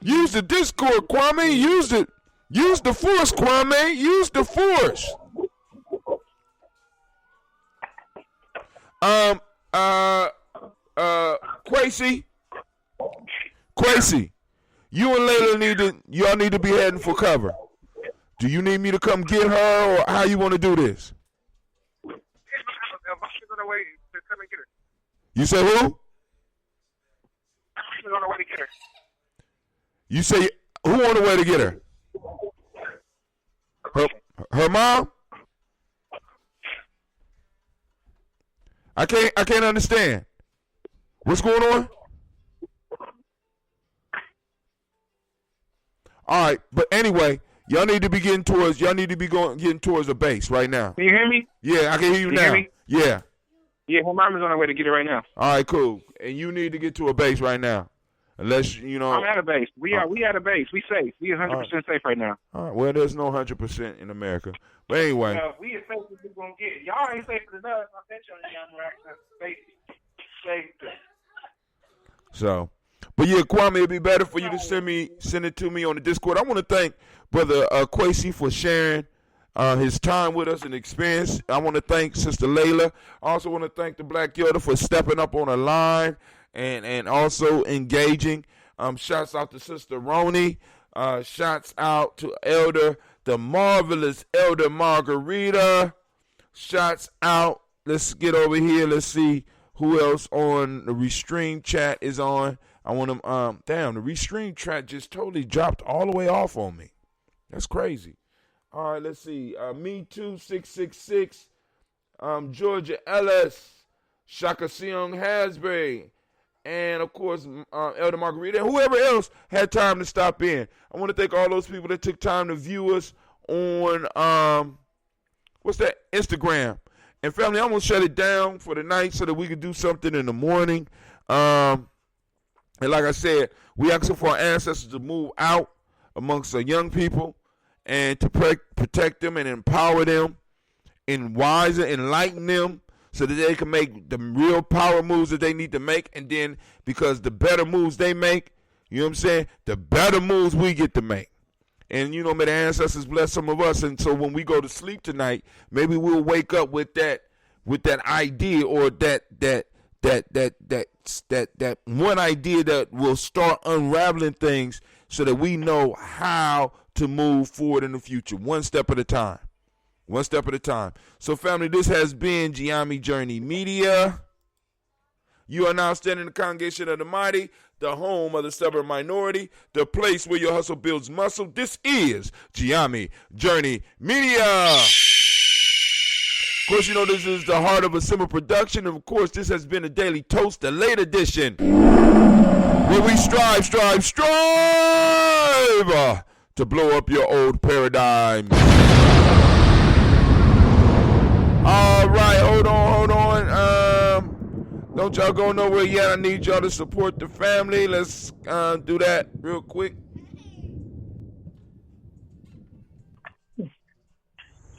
Use the Discord, Kwame. Use it. Use the force, Kwame. Use the force. Quasi, you and Layla need to be heading for cover. Do you need me to come get her, or how you want to do this? You say who? On the way to get her. You say who on the way to get her? Her mom? I can't understand. What's going on? All right, but anyway, y'all need to be getting towards the base right now. Can you hear me? Yeah, I can hear you now. Hear me? Yeah. Yeah, her mom is on her way to get it right now. All right, cool. And you need to get to a base right now. Unless, you know. I'm at a base. We at a base. We safe. We 100% safe right now. All right. Well, there's no 100% in America. But anyway. We as safe as we're going to get. Y'all ain't safer than us. I bet you on the safe. So. But yeah, Kwame, it'd be better for you to send it to me on the Discord. I want to thank Brother Quasi for sharing his time with us and experience. I want to thank Sister Layla. I also want to thank the Black Yoda for stepping up on the line and also engaging. Shouts out to Sister Roni. Shouts out to the marvelous Elder Margarita. Shouts out. Let's get over here. Let's see who else on the Restream chat is on. I want to, damn, the Restream chat just totally dropped all the way off on me. That's crazy. All right, let's see. Me Too 666, Georgia Ellis, Shaka Seong Hasbury, and of course, Elder Margarita, and whoever else had time to stop in. I want to thank all those people that took time to view us on, Instagram. And family, I'm going to shut it down for the night so that we can do something in the morning. And like I said, we asking for our ancestors to move out amongst the young people and to protect them and empower them and enlighten them so that they can make the real power moves that they need to make. And then because the better moves they make, you know what I'm saying, the better moves we get to make. And, may the ancestors bless some of us. And so when we go to sleep tonight, maybe we'll wake up with that idea or that one idea that will start unraveling things so that we know how to move forward in the future, one step at a time. One step at a time. So, family, this has been Gye-Nyame Journey Media. You are now standing in the congregation of the mighty, the home of the stubborn minority, the place where your hustle builds muscle. This is Gye-Nyame Journey Media. Of course, this is the heart of a simple production. And, of course, this has been a Daily Toast, the late edition, where we strive to blow up your old paradigm. All right, hold on. Don't y'all go nowhere yet. I need y'all to support the family. Let's do that real quick.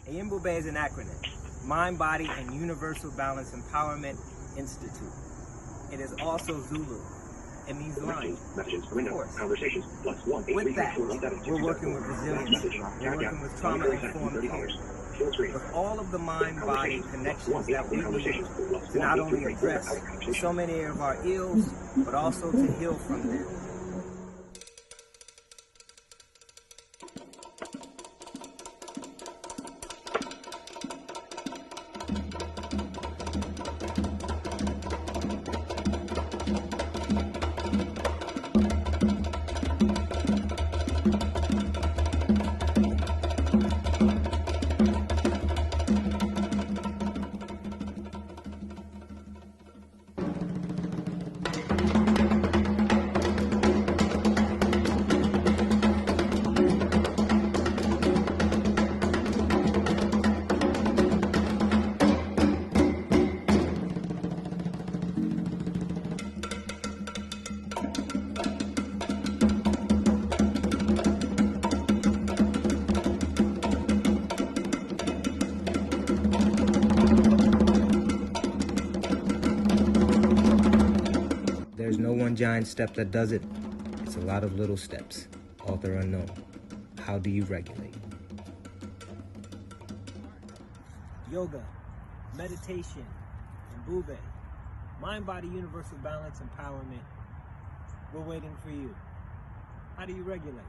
AMBOBE is an acronym. Mind, Body, and Universal Balance Empowerment Institute. It is also Zulu. It means line. Of course. With that, we're working with resiliency. We're working with trauma-informed care. With all of the mind-body connections that we need to not only address so many of our ills, but also to heal from them. There's no one giant step that does it. It's a lot of little steps. Author unknown. How do you regulate? Yoga, meditation, and Bube. Mind, body, universal balance, empowerment. We're waiting for you. How do you regulate?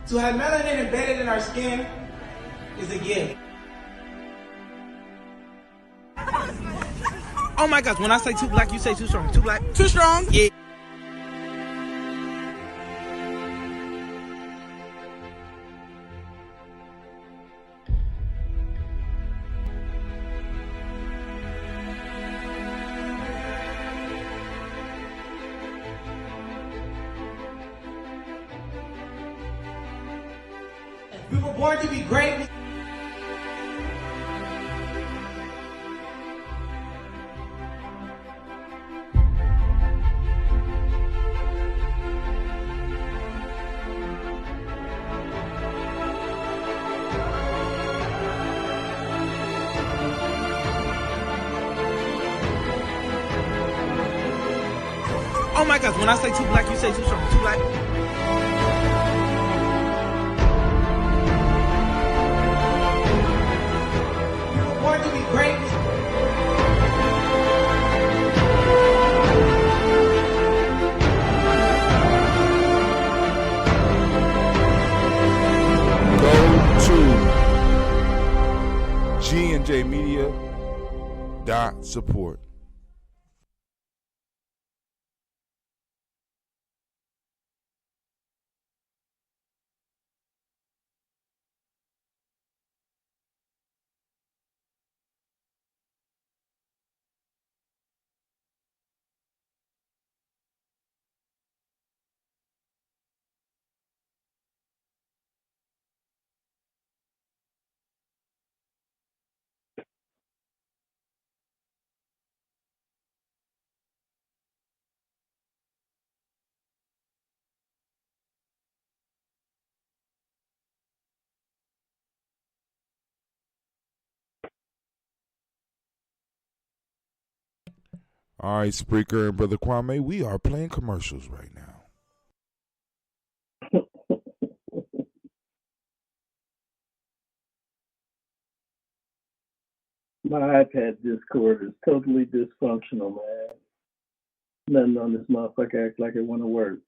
To have melanin embedded in our skin is a gift. Oh my gosh, when I say too black, you say too strong. Too black? Too strong? Yeah. We were born to be great. Oh my gosh, when I say too black, you say too strong. Too black. You were born to be great. Go to GNJmedia.support. All right, Spreaker and Brother Kwame, we are playing commercials right now. My iPad Discord is totally dysfunctional, man. Nothing on this motherfucker act like it want to work.